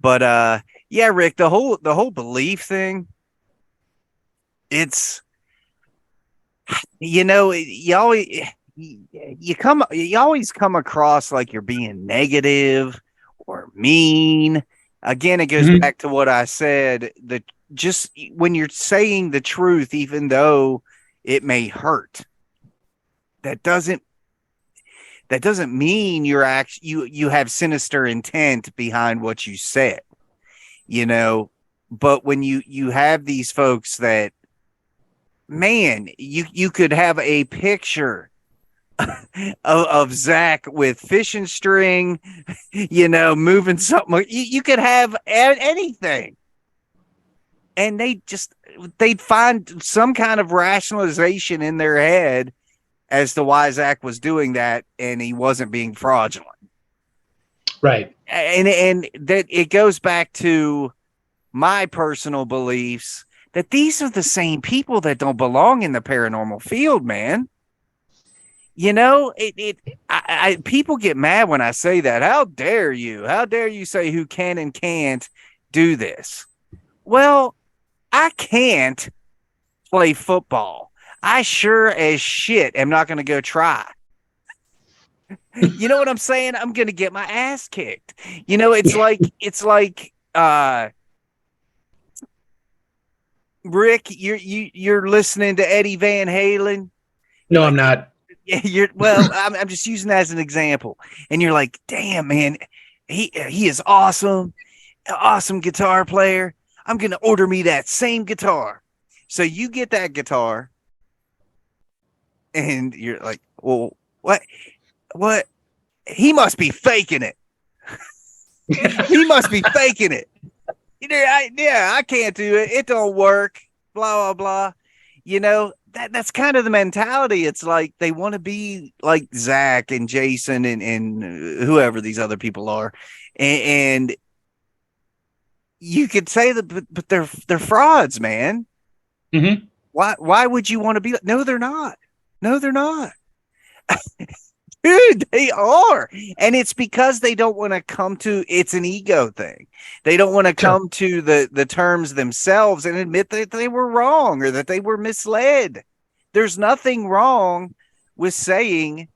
But yeah, Rick, the whole belief thing, it's, you always come across like you're being negative or mean. Again, it goes back to what I said, just when you're saying the truth, even though it may hurt, that doesn't mean you have sinister intent behind what you said, but when you have these folks that, man, you could have a picture of Zak with fishing string, moving something. You could have anything. And they'd find some kind of rationalization in their head as to why Zak was doing that, and he wasn't being fraudulent. Right. And that it goes back to my personal beliefs that these are the same people that don't belong in the paranormal field, man. People get mad when I say that. How dare you? How dare you say who can and can't do this? Well, I can't play football. I sure as shit am not going to go try. You know what I'm saying? I'm going to get my ass kicked. It's like Rick, you're listening to Eddie Van Halen. No, I'm not. I'm just using that as an example. And you're like, damn, man, he is awesome guitar player. I'm going to order me that same guitar. So you get that guitar and you're like, well, what? He must be faking it. He must be faking it. I can't do it. It don't work. Blah, blah, blah. That's kind of the mentality. It's like they want to be like Zak and Jason and whoever these other people are. And you could say that, but they're frauds, man. Mm-hmm. Why would you want to be like, no, they're not. No, they're not. Dude, they are. And it's because they don't want to come to, it's an ego thing. They don't want to come to the terms themselves and admit that they were wrong or that they were misled. There's nothing wrong with saying,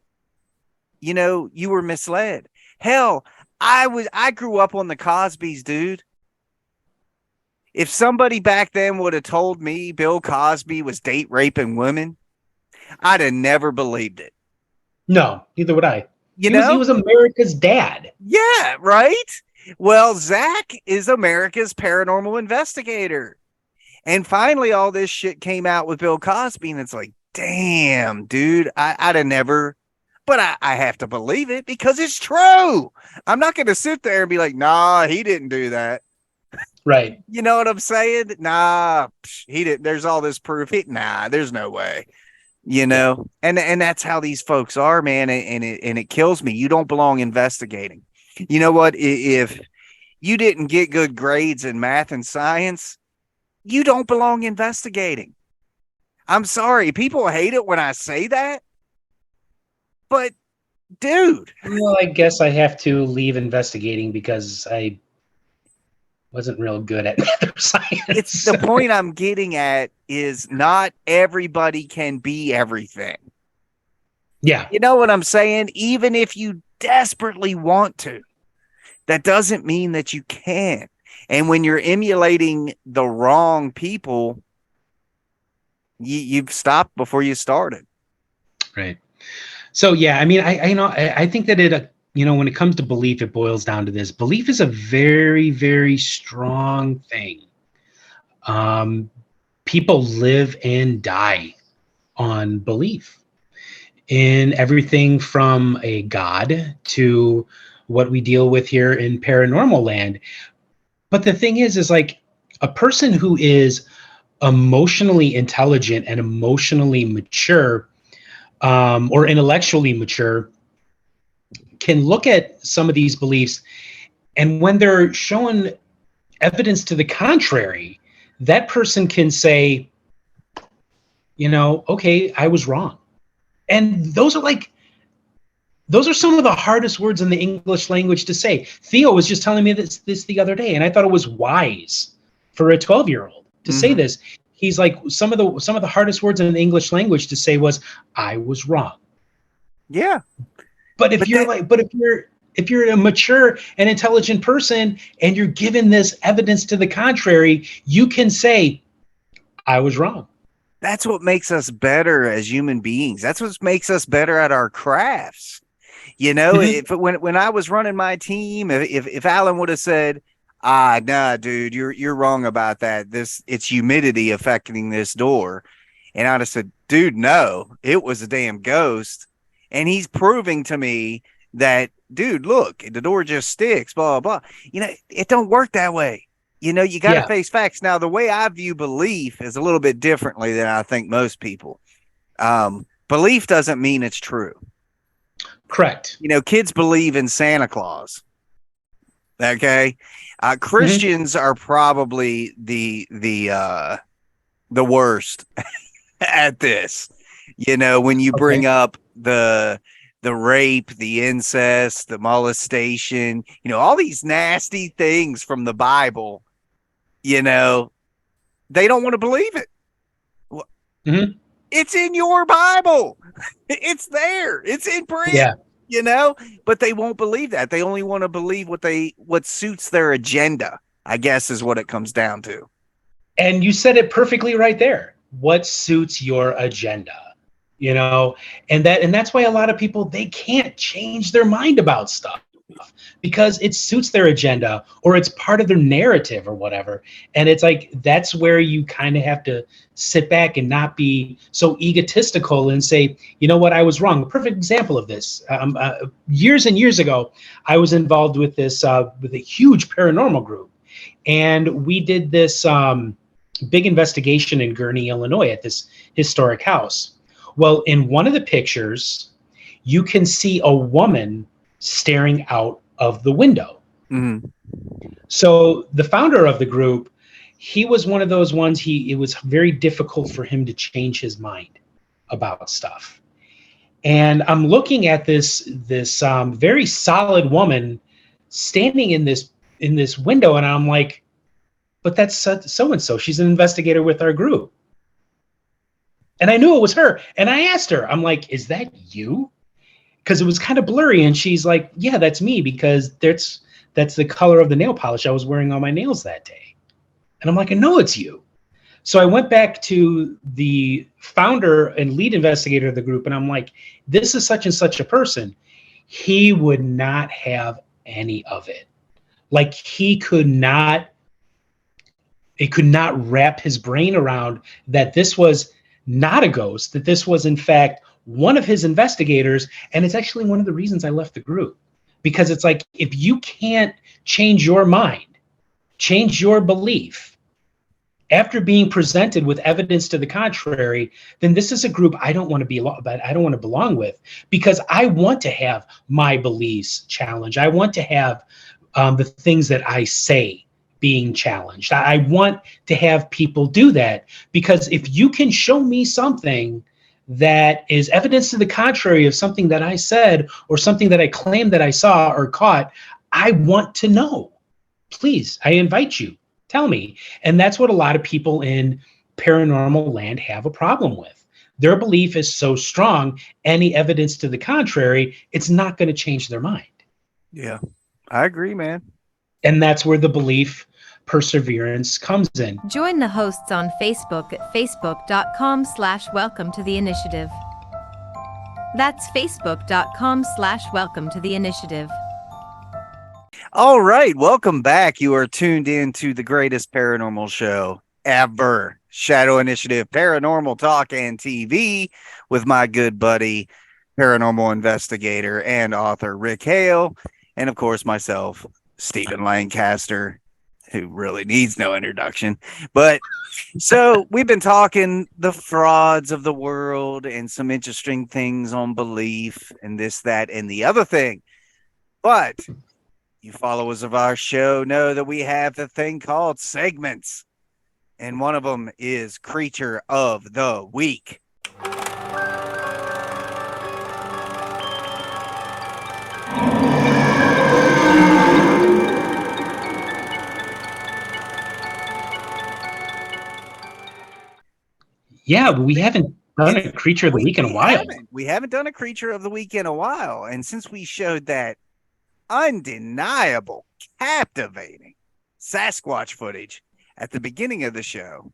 you were misled. Hell, I grew up on the Cosbys, dude. If somebody back then would have told me Bill Cosby was date raping women, I'd have never believed it. No, neither would I. He was America's dad. Yeah, right? Well, Zak is America's paranormal investigator. And finally, all this shit came out with Bill Cosby, and it's like, damn, dude, I'd have never, but I have to believe it because it's true. I'm not going to sit there and be like, nah, he didn't do that. Right. You know what I'm saying? Nah, he didn't. There's all this proof. Nah, there's no way. You know, and that's how these folks are, man. And it kills me. You don't belong investigating. You know what? If you didn't get good grades in math and science, you don't belong investigating. I'm sorry. People hate it when I say that, but dude. Well, I guess I have to leave investigating because I wasn't real good at math or science. It's the point I'm getting at is not everybody can be everything. Yeah. You know what I'm saying? Even if you desperately want to, that doesn't mean that you can. And when you're emulating the wrong people, you've stopped before you started. Right. So, yeah, I mean, I think that it, when it comes to belief, it boils down to this. Belief is a very, very strong thing. People live and die on belief in everything from a God to what we deal with here in paranormal land. But the thing is like a person who is emotionally intelligent and emotionally mature, or intellectually mature, can look at some of these beliefs, and when they're shown evidence to the contrary, that person can say, okay, I was wrong. And those are some of the hardest words in the English language to say. Theo was just telling me this the other day, and I thought it was wise for a 12-year-old to say this. He's like, some of the hardest words in the English language to say was, I was wrong. Yeah. But if you're a mature and intelligent person and you're given this evidence to the contrary, you can say, I was wrong. That's what makes us better as human beings. That's what makes us better at our crafts. If when I was running my team, if Alan would have said, nah, dude, you're wrong about that. It's humidity affecting this door. And I'd have said, dude, no, it was a damn ghost. And he's proving to me that, dude, look, the door just sticks, blah, blah. It don't work that way. You got to face facts. Now, the way I view belief is a little bit differently than I think most people. Belief doesn't mean it's true. Correct. Kids believe in Santa Claus. Okay. Christians are probably the worst at this. When you bring up the rape, the incest, the molestation, all these nasty things from the Bible, they don't want to believe it. It's in your Bible. It's there. It's in print. Yeah. But they won't believe that. They only want to believe what suits their agenda, I guess, is what it comes down to. And you said it perfectly right there. What suits your agenda? And that's why a lot of people, they can't change their mind about stuff because it suits their agenda or it's part of their narrative or whatever. And it's like, that's where you kind of have to sit back and not be so egotistical and say, you know what, I was wrong. A perfect example of this, years and years ago, I was involved with this, with a huge paranormal group. And we did this big investigation in Gurnee, Illinois at this historic house. Well, in one of the pictures, you can see a woman staring out of the window. So the founder of the group, he was one of those ones, it was very difficult for him to change his mind about stuff. And I'm looking at this very solid woman standing in this window, and I'm like, but that's so-and-so. She's an investigator with our group. And I knew it was her. And I asked her, I'm like, is that you? Because it was kind of blurry. And she's like, yeah, that's me, because that's the color of the nail polish I was wearing on my nails that day. And I'm like, I know it's you. So I went back to the founder and lead investigator of the group, and I'm like, this is such and such a person. He would not have any of it. Like, it could not wrap his brain around that this was not a ghost, that this was in fact one of his investigators. And it's actually one of the reasons I left the group, because it's like, if you can't change your mind change your belief after being presented with evidence to the contrary, then this is a group I don't want to belong with, because I want to have my beliefs challenged. I want to have the things that I say being challenged. I want to have people do that, because if you can show me something that is evidence to the contrary of something that I said or something that I claim that I saw or caught, I want to know. Please, I invite you. Tell me. And that's what a lot of people in paranormal land have a problem with. Their belief is so strong, any evidence to the contrary, it's not going to change their mind. Yeah, I agree, man. And that's where the belief perseverance comes in. Join the hosts on Facebook at facebook.com/welcome to the initiative. That's facebook.com/welcome to the initiative. All right, welcome back. You are tuned in to the greatest paranormal show ever, Shadow Initiative Paranormal Talk and TV, with my good buddy, paranormal investigator and author Rick Hale, and of course myself, Stephen Lancaster, who really needs no introduction. But so we've been talking the frauds of the world and some interesting things on belief and this, that, and the other thing. But you followers of our show know that we have the thing called segments, and one of them is Creature of the Week. Yeah, but we haven't done a Creature of the Week in a while. We haven't done a Creature of the Week in a while, and since we showed that undeniable, captivating Sasquatch footage at the beginning of the show,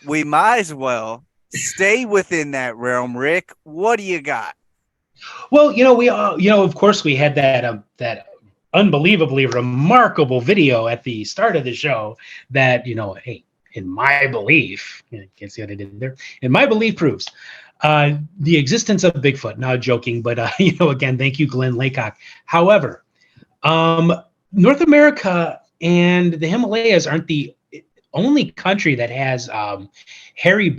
we might as well stay within that realm. Rick, what do you got? Well, we of course we had that unbelievably remarkable video at the start of the show that, hey, in my belief, can't see what I did there. In my belief proves the existence of Bigfoot. Now joking, but again, thank you, Glenn Laycock. However, North America and the Himalayas aren't the only country that has hairy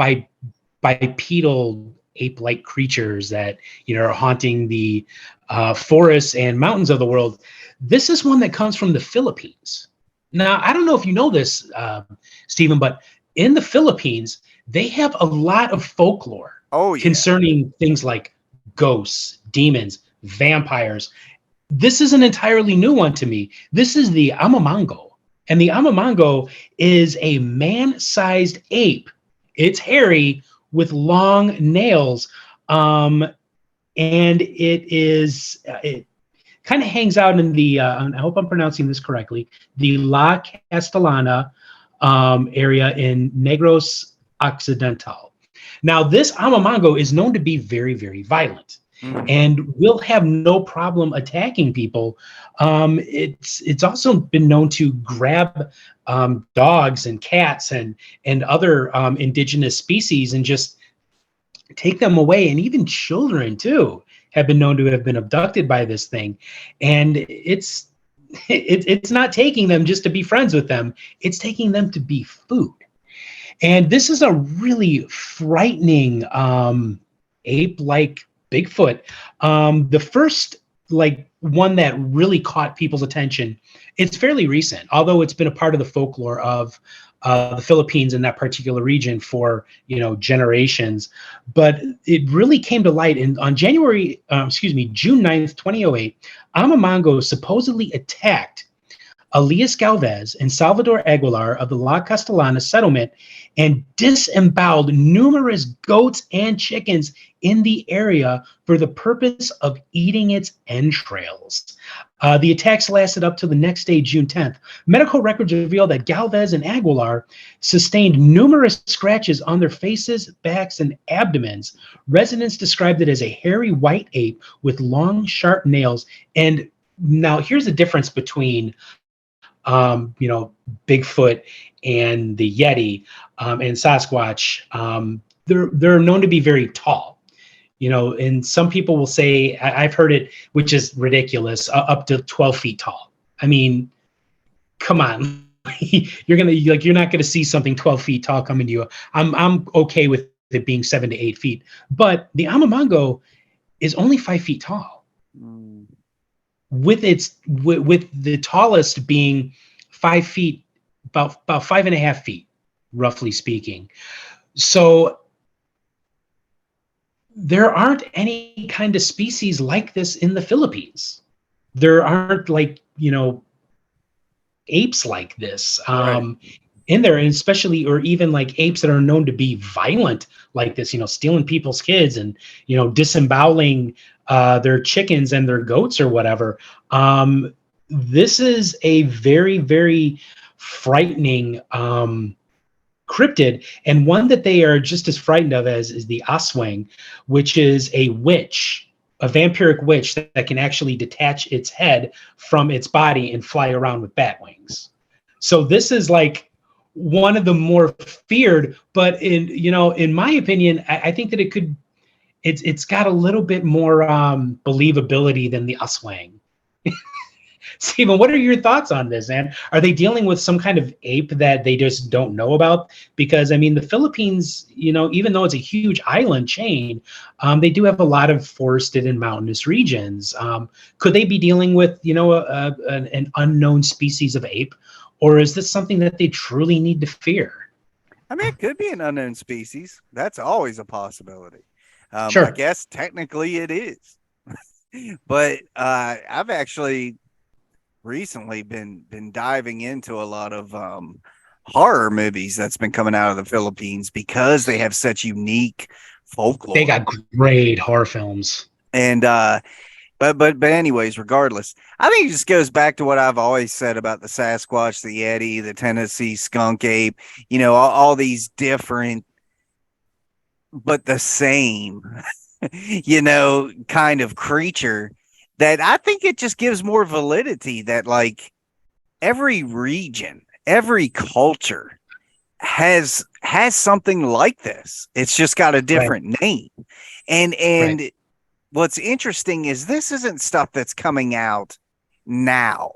bipedal ape-like creatures that are haunting the forests and mountains of the world. This is one that comes from the Philippines. Now, I don't know if you know this, Stephen, but in the Philippines, they have a lot of folklore concerning things like ghosts, demons, vampires. This is an entirely new one to me. This is the Amomongo. And the Amomongo is a man-sized ape. It's hairy with long nails. And it kind of hangs out in the, I hope I'm pronouncing this correctly, the La Castellana area in Negros Occidental. Now, this Amomongo is known to be very, very violent and will have no problem attacking people. It's also been known to grab dogs and cats and other indigenous species and just take them away, and even children too have been known to have been abducted by this thing. And it's not taking them just to be friends with them, it's taking them to be food. And this is a really frightening ape-like Bigfoot. The first one that really caught people's attention, it's fairly recent, although it's been a part of the folklore of the Philippines in that particular region for generations. But it really came to light on June 9th, 2008. Amomongo supposedly attacked Elias Galvez and Salvador Aguilar of the La Castellana settlement and disemboweled numerous goats and chickens in the area for the purpose of eating its entrails. The attacks lasted up to the next day, June 10th. Medical records reveal that Galvez and Aguilar sustained numerous scratches on their faces, backs, and abdomens. Residents described it as a hairy white ape with long, sharp nails. And now here's the difference between Bigfoot and the Yeti and Sasquatch. They're known to be very tall, and some people will say, I've heard it, which is ridiculous, up to 12 feet tall. I mean, come on, you're not gonna see something 12 feet tall coming to you. I'm okay with it being 7 to 8 feet, but the Amomongo is only 5 feet tall, with the tallest being 5 feet, about 5.5 feet, roughly speaking. So there aren't any kind of species like this in the Philippines. There aren't apes like this in there, and especially, or even like apes that are known to be violent like this, stealing people's kids and, disemboweling their chickens and their goats or whatever. This is a very, very frightening cryptid, and one that they are just as frightened of as is the aswang, which is a witch, a vampiric witch that can actually detach its head from its body and fly around with bat wings. So this is like one of the more feared, but in my opinion, I think that it's got a little bit more believability than the aswang. Stephen, what are your thoughts on this, man? Are they dealing with some kind of ape that they just don't know about? Because, the Philippines, even though it's a huge island chain, they do have a lot of forested and mountainous regions. Could they be dealing with, an unknown species of ape? Or is this something that they truly need to fear? It could be an unknown species. That's always a possibility. Sure. I guess technically it is. But I've actually recently been diving into a lot of horror movies that's been coming out of the Philippines because they have such unique folklore. They got great horror films. And but anyways, regardless, I think it just goes back to what I've always said about the Sasquatch, the Yeti, the Tennessee skunk ape, all these different but the same kind of creature, that I think it just gives more validity that like every region, every culture has something like this. It's just got a different name. And what's interesting is this isn't stuff that's coming out now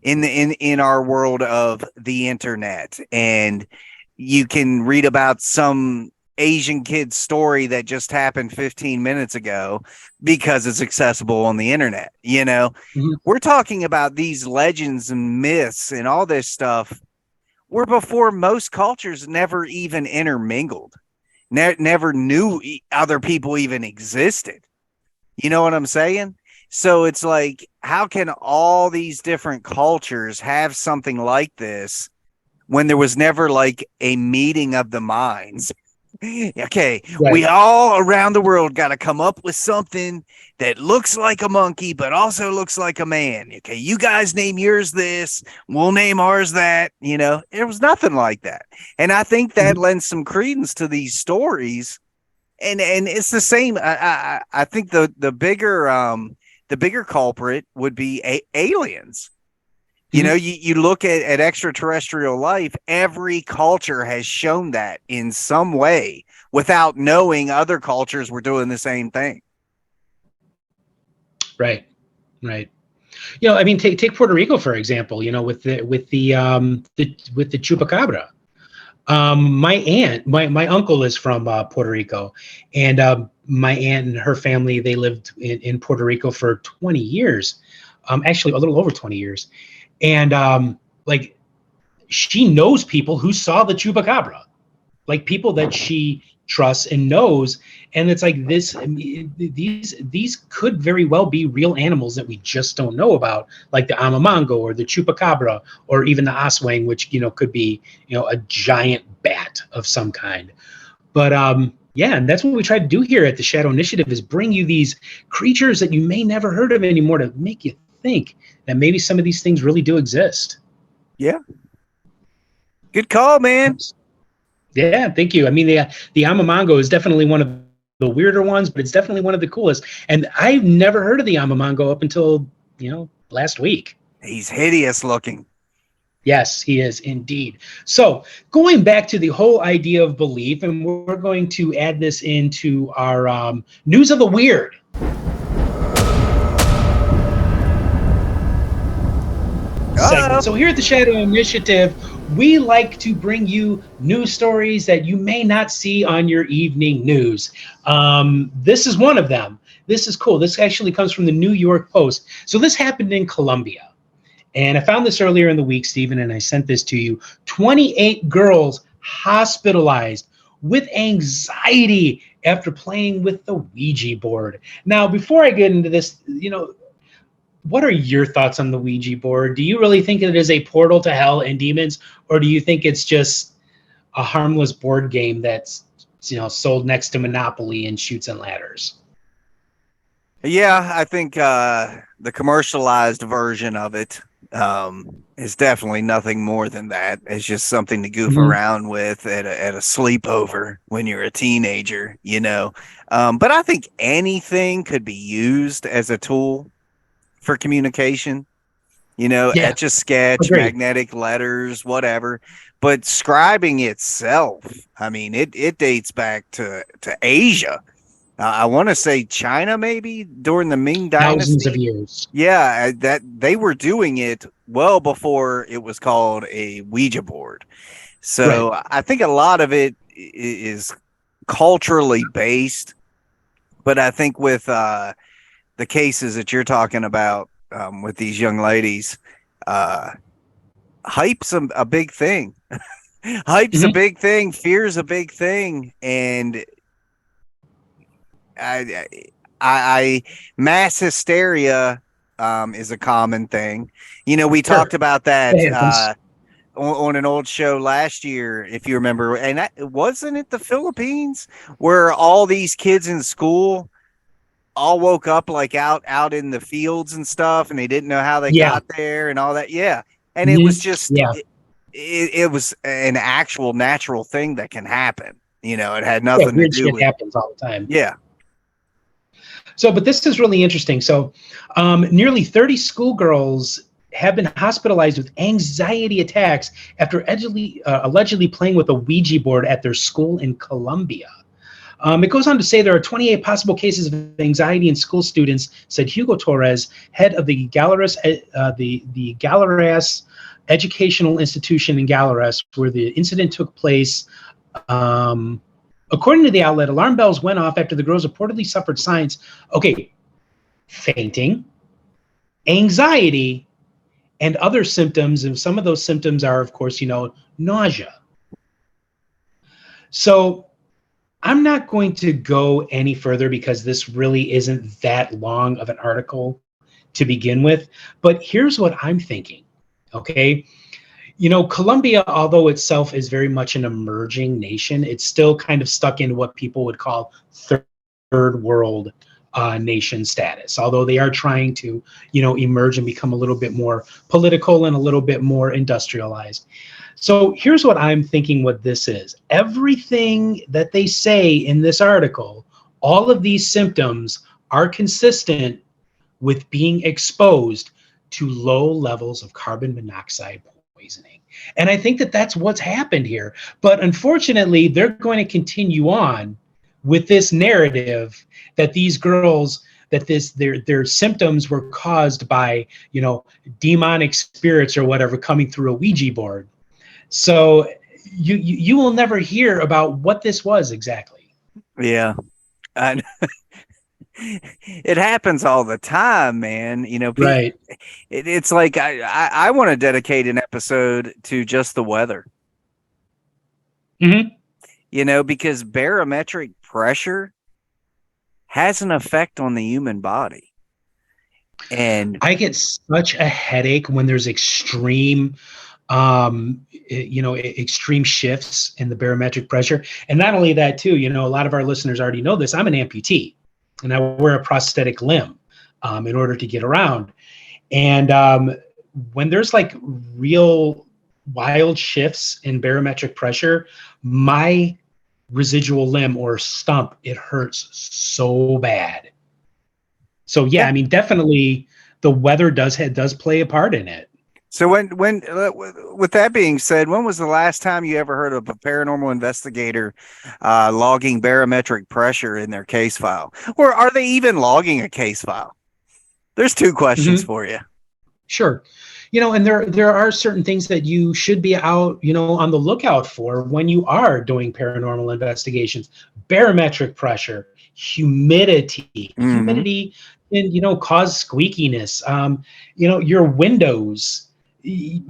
in our world of the internet, and you can read about some Asian kid's story that just happened 15 minutes ago because it's accessible on the internet. We're talking about these legends and myths and all this stuff were before most cultures never even intermingled, never knew other people even existed. You know what I'm saying? So it's like, how can all these different cultures have something like this when there was never like a meeting of the minds? Okay, we all around the world got to come up with something that looks like a monkey but also looks like a man. Okay, you guys name yours this, we'll name ours that. It was nothing like that, and I think that lends some credence to these stories. And it's the same. I think the bigger culprit would be aliens. You look at extraterrestrial life, every culture has shown that in some way without knowing other cultures were doing the same thing. Right. Take Puerto Rico, for example, with the chupacabra. My uncle is from Puerto Rico, and my aunt and her family, they lived in Puerto Rico for 20 years, actually a little over 20 years. And she knows people who saw the chupacabra, like people that she trusts and knows. And it's like this, these could very well be real animals that we just don't know about, like the Amomongo or the chupacabra, or even the aswang, which, could be, a giant bat of some kind. But and that's what we try to do here at the Shadow Initiative, is bring you these creatures that you may never heard of anymore, to make you think that maybe some of these things really do exist. Yeah. Good call, man. Yeah, thank you. The Amomongo is definitely one of the weirder ones, but it's definitely one of the coolest. And I've never heard of the Amomongo up until, last week. He's hideous looking. Yes, he is indeed. So going back to the whole idea of belief, and we're going to add this into our news of the weird. Segment. So here at the Shadow Initiative, we like to bring you news stories that you may not see on your evening news. This is one of them. This is cool. This actually comes from the New York Post. So this happened in Colombia. And I found this earlier in the week, Stephen, and I sent this to you. 28 girls hospitalized with anxiety after playing with the Ouija board. Now, before I get into this, what are your thoughts on the Ouija board? Do you really think it is a portal to hell and demons, or do you think it's just a harmless board game that's sold next to Monopoly and Chutes and Ladders? Yeah, I think the commercialized version of it is definitely nothing more than that. It's just something to goof around with at a sleepover when you're a teenager, But I think anything could be used as a tool for communication, etch a sketch, Agreed. magnetic letters, whatever. But scribing itself, I mean, it dates back to Asia. I want to say China, maybe during the Ming Dynasty. Thousands of years. Yeah, that they were doing it well before it was called a Ouija board. So right. I think a lot of it is culturally based, but I think with the cases that you're talking about with these young ladies, hype's a big thing. Hype's a big thing. Fear's a big thing, and I mass hysteria is a common thing. We talked about that on an old show last year, if you remember, and wasn't it the Philippines where all these kids in school all woke up like out in the fields and stuff, and they didn't know how they got there and all that. Yeah. And it was just, it was an actual natural thing that can happen. It had nothing to do with it. Happens all the time. Yeah. So, but this is really interesting. So nearly 30 schoolgirls have been hospitalized with anxiety attacks after allegedly playing with a Ouija board at their school in Colombia. It goes on to say there are 28 possible cases of anxiety in school students, said Hugo Torres, head of the Galeras Educational Institution in Galeras, where the incident took place. According to the outlet, alarm bells went off after the girls reportedly suffered signs. Fainting, anxiety, and other symptoms. And some of those symptoms are, of course, nausea. So I'm not going to go any further because this really isn't that long of an article to begin with. But here's what I'm thinking, okay? Colombia, although itself is very much an emerging nation, it's still kind of stuck in what people would call third world nation status, although they are trying to, emerge and become a little bit more political and a little bit more industrialized. So here's what I'm thinking what this is. Everything that they say in this article, all of these symptoms are consistent with being exposed to low levels of carbon monoxide poisoning. And I think that that's what's happened here. But unfortunately, they're going to continue on with this narrative that these girls, that their symptoms were caused by, demonic spirits or whatever coming through a Ouija board. So you will never hear about what this was exactly. Yeah. It happens all the time, man. Right. It's like I want to dedicate an episode to just the weather. Because barometric pressure has an effect on the human body. And I get such a headache when there's extreme extreme shifts in the barometric pressure. And not only that too, a lot of our listeners already know this. I'm an amputee and I wear a prosthetic limb in order to get around. And when there's like real wild shifts in barometric pressure, my residual limb or stump, it hurts so bad. So yeah, I mean, definitely the weather does play a part in it. So when with that being said, when was the last time you ever heard of a paranormal investigator logging barometric pressure in their case file? Or are they even logging a case file? There's two questions for you. Sure. And there are certain things that you should be out, on the lookout for when you are doing paranormal investigations. Barometric pressure, humidity. Mhm. Humidity can, cause squeakiness. Your windows.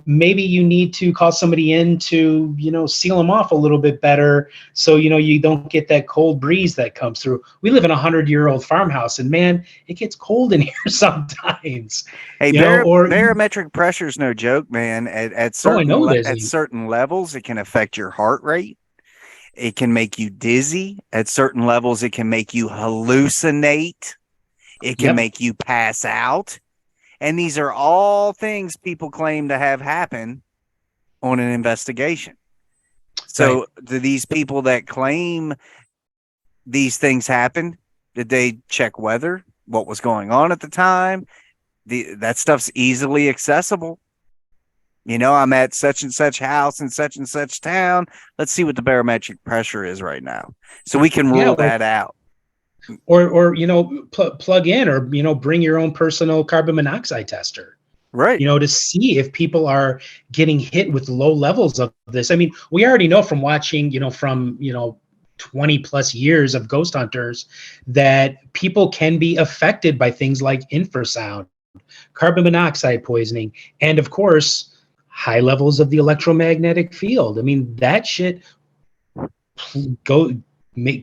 Maybe you need to call somebody in to, seal them off a little bit better so, you don't get that cold breeze that comes through. We live in a 100-year-old farmhouse, and man, it gets cold in here sometimes. Hey, Or barometric pressure is no joke, man. At I certain know there's at certain levels, it can affect your heart rate. It can make you dizzy. At certain levels, it can make you hallucinate. It can Yep. make you pass out. And these are all things people claim to have happen on an investigation. So, do these people that claim these things happened, did they check weather, what was going on at the time? That stuff's easily accessible. I'm at such and such house in such and such town. Let's see what the barometric pressure is right now, so we can rule that out. Or plug in, or bring your own personal carbon monoxide tester, right? To see if people are getting hit with low levels of this. I mean, we already know from watching, from 20 plus years of ghost hunters, that people can be affected by things like infrasound, carbon monoxide poisoning, and of course, high levels of the electromagnetic field. I mean, that shit can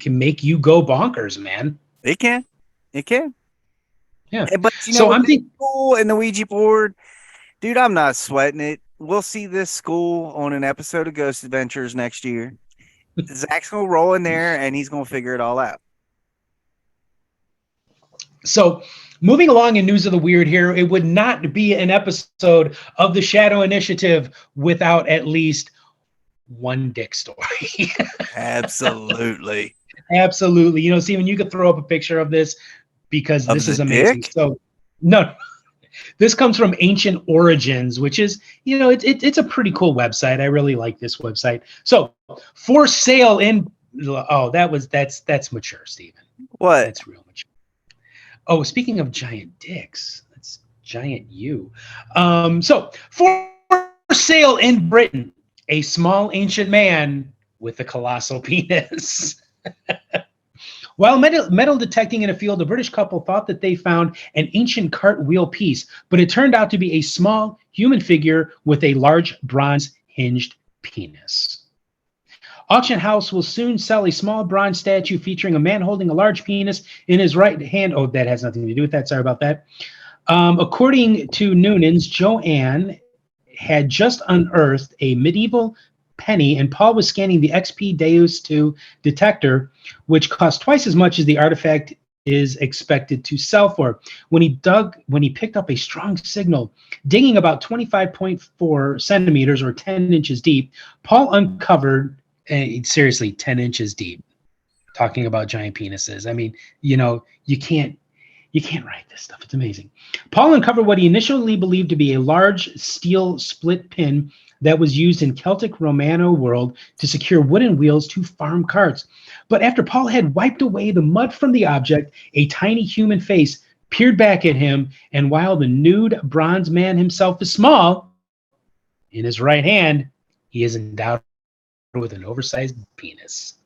make you go bonkers, man. It can. Yeah. But So I'm thinking, school and the Ouija board, dude, I'm not sweating it. We'll see this school on an episode of Ghost Adventures next year. Zach's gonna roll in there and he's gonna figure it all out. So moving along in news of the weird here, it would not be an episode of the Shadow Initiative without at least one dick story. Absolutely. Absolutely. Steven, you could throw up a picture of this because this is amazing. Dick? So no, this comes from Ancient Origins, which is, it's a pretty cool website. I really like this website. So for sale in, that's mature, Steven. What? That's real mature. Oh, speaking of giant dicks, that's giant you. So for sale in Britain, a small ancient man with a colossal penis. While metal detecting in a field, a British couple thought that they found an ancient cartwheel piece, but it turned out to be a small human figure with a large bronze hinged penis. Auction house will soon sell a small bronze statue featuring a man holding a large penis in his right hand. Oh, that has nothing to do with that. Sorry about that. According to Noonan's, Joanne had just unearthed a medieval penny, and Paul was scanning the XP Deus 2 detector, which cost twice as much as the artifact is expected to sell for. When he picked up a strong signal, digging about 25.4 centimeters or 10 inches deep, Paul uncovered, seriously, 10 inches deep, talking about giant penises. I mean, you can't write this stuff. It's amazing. Paul uncovered what he initially believed to be a large steel split pin that was used in Celtic Romano world to secure wooden wheels to farm carts. But after Paul had wiped away the mud from the object, a tiny human face peered back at him, and while the nude bronze man himself is small, in his right hand, he is endowed with an oversized penis.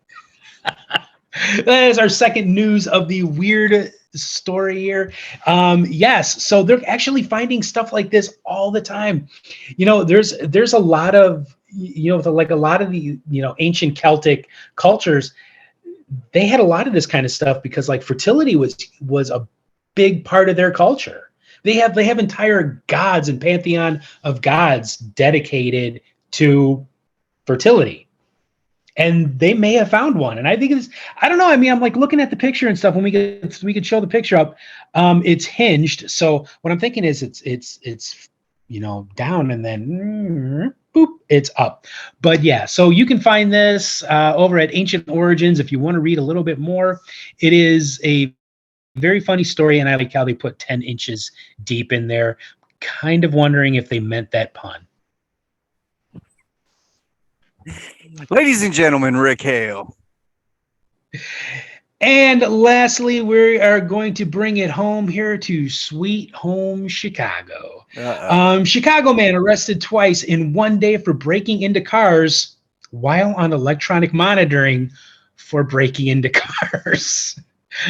That is our second news of the weird story here. Yes, so they're actually finding stuff like this all the time. There's a lot of, like a lot of the, ancient Celtic cultures, they had a lot of this kind of stuff because like fertility was a big part of their culture. They have entire gods and pantheon of gods dedicated to fertility. And they may have found one. And I think I don't know. I mean, I'm like looking at the picture and stuff. When we could show the picture up, it's hinged. So what I'm thinking is it's down and then boop, it's up. But yeah, so you can find this over at Ancient Origins if you want to read a little bit more. It is a very funny story, and I like how they put 10 inches deep in there. Kind of wondering if they meant that pun. Ladies and gentlemen, Rick Hale. And lastly, we are going to bring it home here to Sweet Home Chicago. Chicago man arrested twice in one day for breaking into cars while on electronic monitoring for breaking into cars.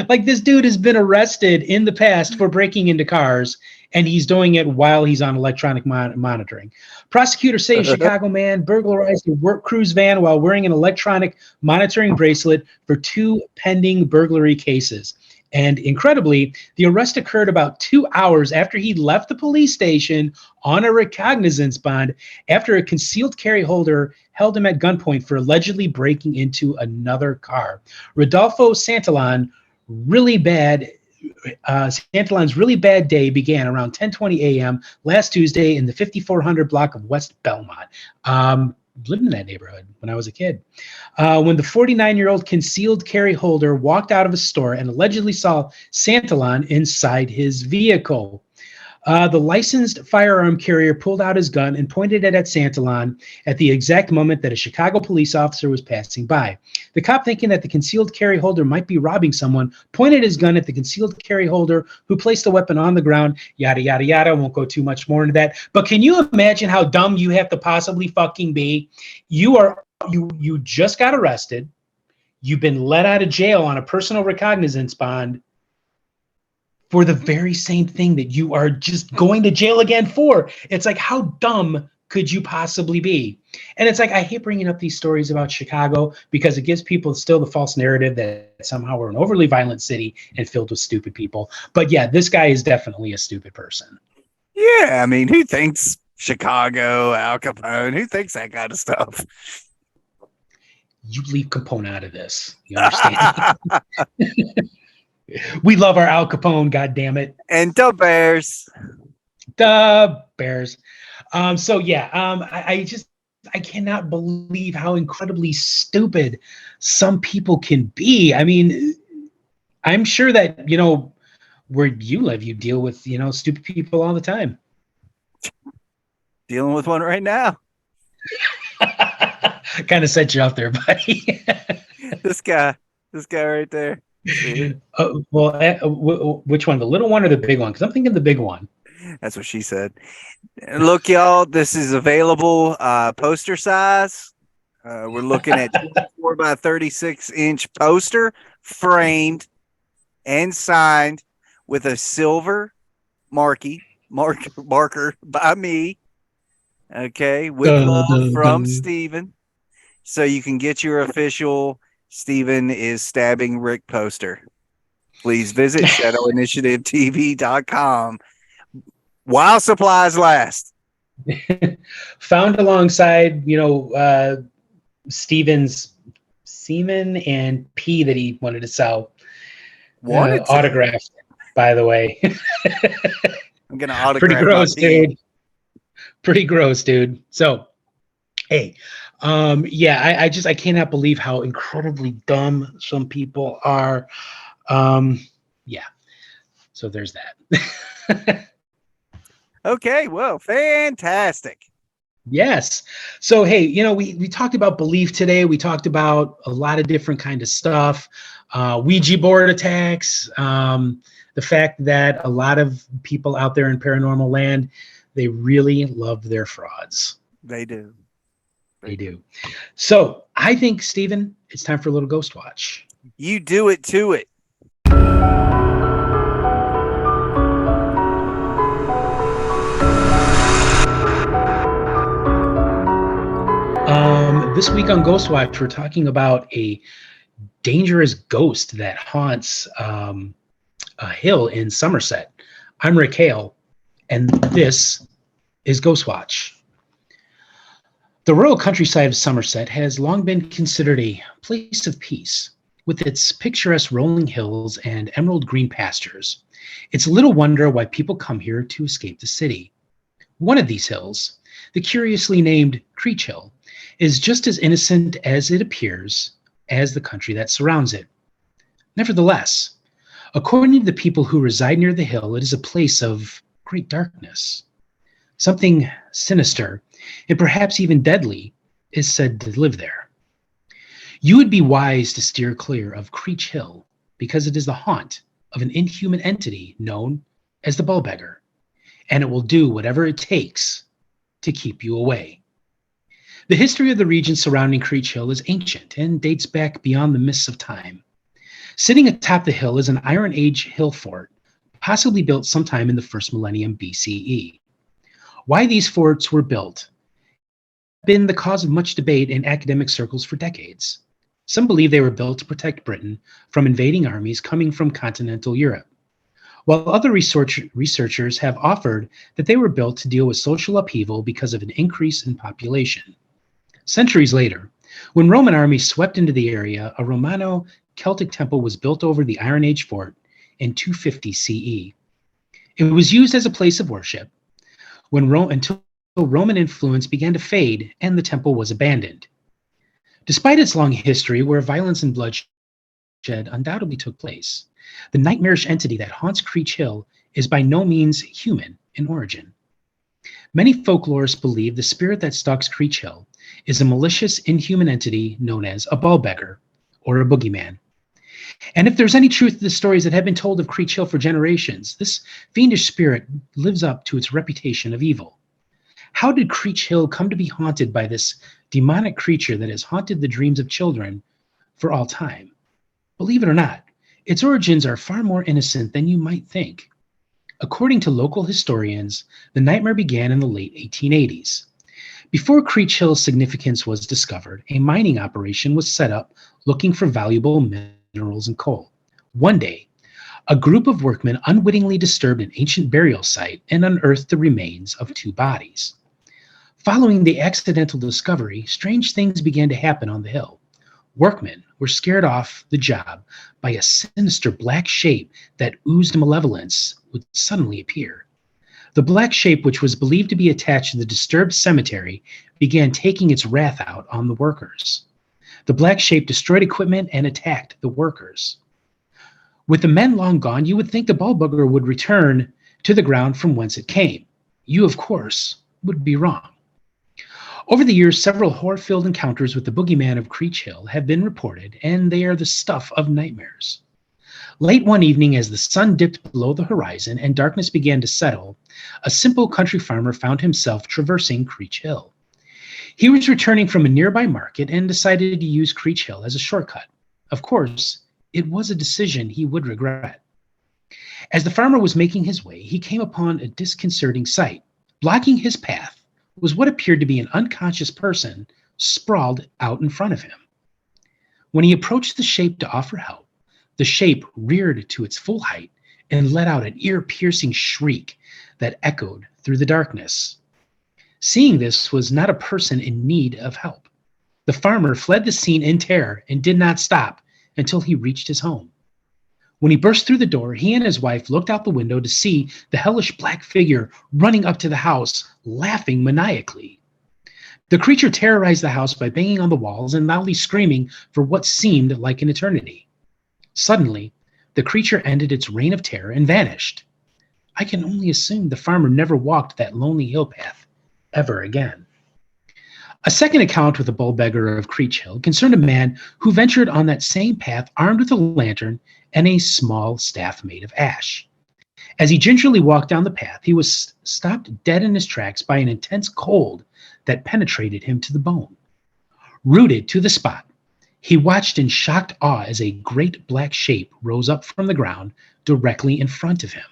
Like, this dude has been arrested in the past for breaking into cars, and he's doing it while he's on electronic monitoring. Prosecutors say a Chicago man burglarized a work cruise van while wearing an electronic monitoring bracelet for 2 pending burglary cases. And incredibly, the arrest occurred about 2 hours after he left the police station on a recognizance bond after a concealed carry holder held him at gunpoint for allegedly breaking into another car. Rodolfo Santillan Santillan's really bad day began around 10:20 a.m. last Tuesday in the 5400 block of West Belmont. Lived in that neighborhood when I was a kid. When the 49-year-old concealed carry holder walked out of a store and allegedly saw Santillan inside his vehicle. The licensed firearm carrier pulled out his gun and pointed it at Santillan at the exact moment that a Chicago police officer was passing by. The cop, thinking that the concealed carry holder might be robbing someone, pointed his gun at the concealed carry holder, who placed the weapon on the ground. Yada, yada, yada. Won't go too much more into that. But can you imagine how dumb you have to possibly fucking be? You just got arrested. You've been let out of jail on a personal recognizance bond for the very same thing that you are just going to jail again for. It's like, how dumb could you possibly be? And it's like, I hate bringing up these stories about Chicago because it gives people still the false narrative that somehow we're an overly violent city and filled with stupid people. But yeah, this guy is definitely a stupid person. Yeah, I mean, who thinks Chicago, Al Capone? Who thinks that kind of stuff? You leave Capone out of this. You understand? We love our Al Capone, goddammit. And the Bears. The Bears. I cannot believe how incredibly stupid some people can be. I mean, I'm sure that, where you live, you deal with, stupid people all the time. Dealing with one right now. Kind of set you up there, buddy. This guy right there. Which one? The little one or the big one? Because I'm thinking the big one. That's what she said. Look, y'all, this is available poster size. We're looking at 24 by 36-inch poster, framed and signed with a silver marker by me. Okay, with love from Steven. So you can get your official Steven is stabbing Rick poster. Please visit shadowinitiativetv.com while supplies last. Found alongside, Steven's semen and pee that he wanted to sell. Autographed, by the way. I'm going to autograph. Pretty gross, dude. Pretty gross, dude. So, hey, I cannot believe how incredibly dumb some people are. So there's that. Okay, well, fantastic. Yes. So, hey, we talked about belief today. We talked about a lot of different kind of stuff. Ouija board attacks, the fact that a lot of people out there in paranormal land, they really love their frauds. They do. They do. So I think, Steven, it's time for a little Ghost Watch. You do it to it. This week on Ghost Watch, we're talking about a dangerous ghost that haunts a hill in Somerset. I'm Rick Hale, and this is Ghost Watch. The rural countryside of Somerset has long been considered a place of peace, with its picturesque rolling hills and emerald green pastures. It's little wonder why people come here to escape the city. One of these hills, the curiously named Creech Hill, is just as innocent as it appears as the country that surrounds it. Nevertheless, according to the people who reside near the hill, it is a place of great darkness. Something sinister, and perhaps even deadly, is said to live there. You would be wise to steer clear of Creech Hill because it is the haunt of an inhuman entity known as the Bullbeggar, and it will do whatever it takes to keep you away. The history of the region surrounding Creech Hill is ancient and dates back beyond the mists of time. Sitting atop the hill is an Iron Age hill fort, possibly built sometime in the first millennium BCE. Why these forts were built has been the cause of much debate in academic circles for decades. Some believe they were built to protect Britain from invading armies coming from continental Europe, while other researchers have offered that they were built to deal with social upheaval because of an increase in population. Centuries later, when Roman armies swept into the area, a Romano-Celtic temple was built over the Iron Age fort in 250 CE. It was used as a place of worship until Roman influence began to fade and the temple was abandoned. Despite its long history where violence and bloodshed undoubtedly took place, the nightmarish entity that haunts Creech Hill is by no means human in origin. Many folklorists believe the spirit that stalks Creech Hill is a malicious, inhuman entity known as a Bullbeggar or a boogeyman. And if there's any truth to the stories that have been told of Creech Hill for generations, this fiendish spirit lives up to its reputation of evil. How did Creech Hill come to be haunted by this demonic creature that has haunted the dreams of children for all time? Believe it or not, its origins are far more innocent than you might think. According to local historians, the nightmare began in the late 1880s. Before Creech Hill's significance was discovered, a mining operation was set up looking for valuable minerals and coal. One day, a group of workmen unwittingly disturbed an ancient burial site and unearthed the remains of 2 bodies. Following the accidental discovery, strange things began to happen on the hill. Workmen were scared off the job by a sinister black shape that oozed malevolence would suddenly appear. The black shape, which was believed to be attached to the disturbed cemetery, began taking its wrath out on the workers. The black shape destroyed equipment and attacked the workers. With the men long gone, you would think the Bullbeggar would return to the ground from whence it came. You, of course, would be wrong. Over the years, several horror-filled encounters with the boogeyman of Creech Hill have been reported, and they are the stuff of nightmares. Late one evening, as the sun dipped below the horizon and darkness began to settle, a simple country farmer found himself traversing Creech Hill. He was returning from a nearby market and decided to use Creech Hill as a shortcut. Of course, it was a decision he would regret. As the farmer was making his way, he came upon a disconcerting sight. Blocking his path was what appeared to be an unconscious person sprawled out in front of him. When he approached the shape to offer help, the shape reared to its full height and let out an ear-piercing shriek that echoed through the darkness. Seeing this was not a person in need of help. The farmer fled the scene in terror and did not stop until he reached his home. When he burst through the door, he and his wife looked out the window to see the hellish black figure running up to the house, laughing maniacally. The creature terrorized the house by banging on the walls and loudly screaming for what seemed like an eternity. Suddenly, the creature ended its reign of terror and vanished. I can only assume the farmer never walked that lonely hill path ever again. A second account with the Bullbeggar of Creech Hill concerned a man who ventured on that same path armed with a lantern and a small staff made of ash. As he gingerly walked down the path, he was stopped dead in his tracks by an intense cold that penetrated him to the bone. Rooted to the spot, he watched in shocked awe as a great black shape rose up from the ground directly in front of him.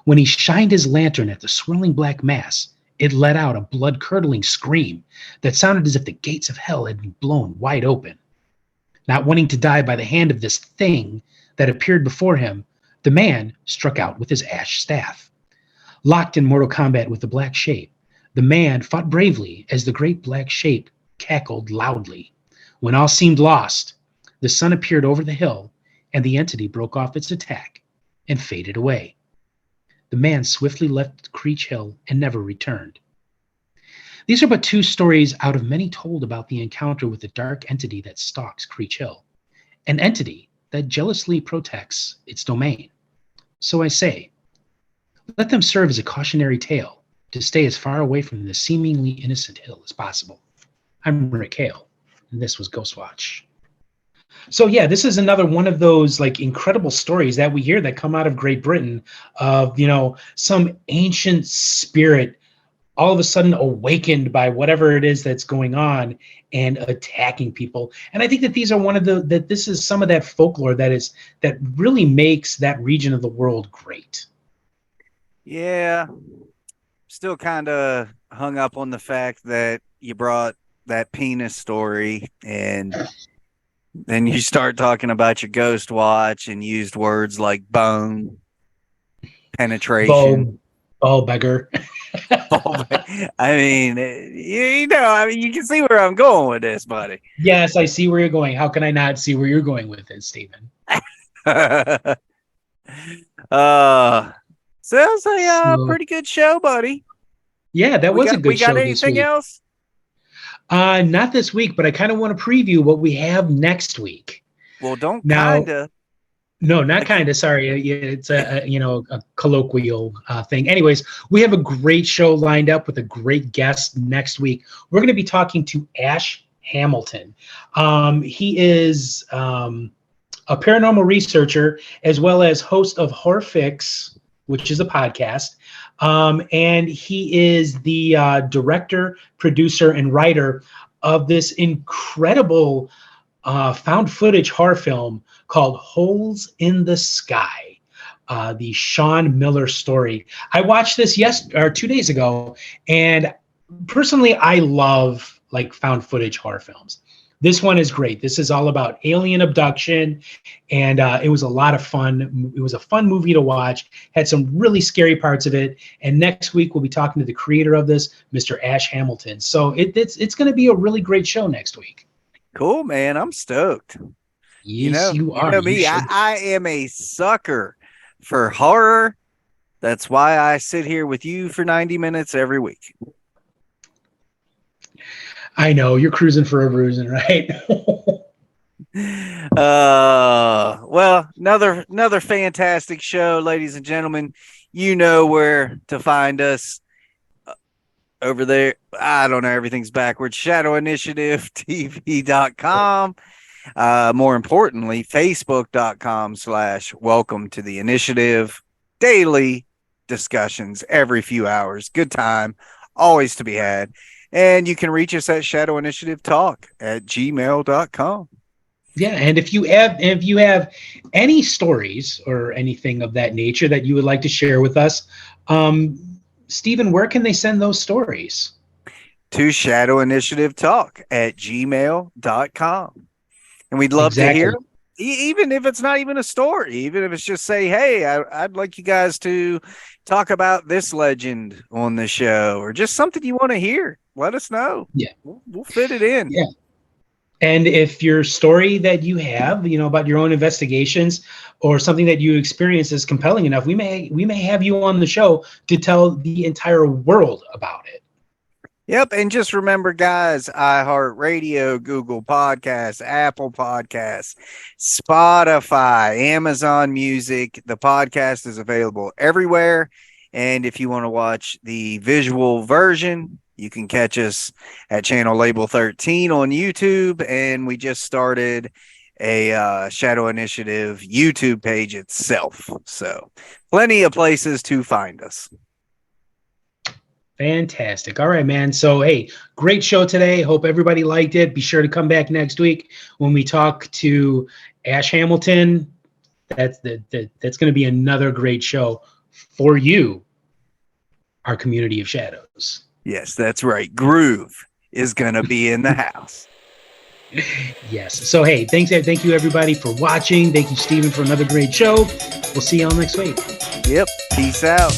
When he shined his lantern at the swirling black mass, it let out a blood-curdling scream that sounded as if the gates of hell had been blown wide open. Not wanting to die by the hand of this thing that appeared before him, the man struck out with his ash staff. Locked in mortal combat with the black shape, the man fought bravely as the great black shape cackled loudly. When all seemed lost, the sun appeared over the hill, and the entity broke off its attack and faded away. The man swiftly left Creech Hill and never returned. These are but 2 stories out of many told about the encounter with the dark entity that stalks Creech Hill, an entity that jealously protects its domain. So I say, let them serve as a cautionary tale to stay as far away from the seemingly innocent hill as possible. I'm Rick Hale, and this was Ghostwatch. So yeah, this is another one of those like incredible stories that we hear that come out of Great Britain of, some ancient spirit all of a sudden awakened by whatever it is that's going on and attacking people. And I think that these are this is some of that folklore that really makes that region of the world great. Yeah. Still kind of hung up on the fact that you brought that penis story and then you start talking about your ghost watch and used words like bone, penetration. Ball beggar. I mean, you can see where I'm going with this, buddy. Yes, I see where you're going. How can I not see where you're going with it, Stephen? Sounds like a pretty good show, buddy. Yeah, that was a good show. We got anything else? Not this week, but I kind of want to preview what we have next week. Well, don't kinda. No, not kind of. Sorry, it's a colloquial thing. Anyways, we have a great show lined up with a great guest next week. We're going to be talking to Ash Hamilton. He is a paranormal researcher as well as host of Horror Fix, which is a podcast. And he is the director, producer, and writer of this incredible found footage horror film called Holes in the Sky, the Sean Miller story. I watched this 2 days ago, and personally, I love like found footage horror films. This one is great. This is all about alien abduction, and it was a lot of fun. It was a fun movie to watch. Had some really scary parts of it. And next week we'll be talking to the creator of this, Mr. Ash Hamilton. So it's going to be a really great show next week. Cool, man. I'm stoked. Yes, you are. You know me. I am a sucker for horror. That's why I sit here with you for 90 minutes every week. I know you're cruising for a bruising, right? Well, another fantastic show, ladies and gentlemen. You know where to find us over there. I don't know, everything's backwards. ShadowInitiativeTV.com. More importantly, Facebook.com/welcome to the initiative. Daily discussions every few hours. Good time, always to be had. And you can reach us at shadowinitiativetalk@gmail.com. Yeah, and if you have any stories or anything of that nature that you would like to share with us, Stephen, where can they send those stories? To shadowinitiativetalk@gmail.com. And we'd love to hear them. Even if it's not even a story, even if it's just say, hey, I'd like you guys to talk about this legend on the show or just something you want to hear. Let us know. Yeah. We'll fit it in. Yeah. And if your story that you have, about your own investigations or something that you experience is compelling enough, we may have you on the show to tell the entire world about it. Yep. And just remember, guys, iHeartRadio, Google Podcasts, Apple Podcasts, Spotify, Amazon Music. The podcast is available everywhere. And if you want to watch the visual version, you can catch us at channel label 13 on YouTube. And we just started a Shadow Initiative YouTube page itself. So plenty of places to find us. Fantastic. All right, man. So, hey, great show today. Hope everybody liked it. Be sure to come back next week when we talk to Ash Hamilton. That's going to be another great show for you, our community of shadows. Yes, that's right. Groove is going to be in the house. Yes. So, hey, thank you, everybody, for watching. Thank you, Stephen, for another great show. We'll see y'all next week. Yep. Peace out.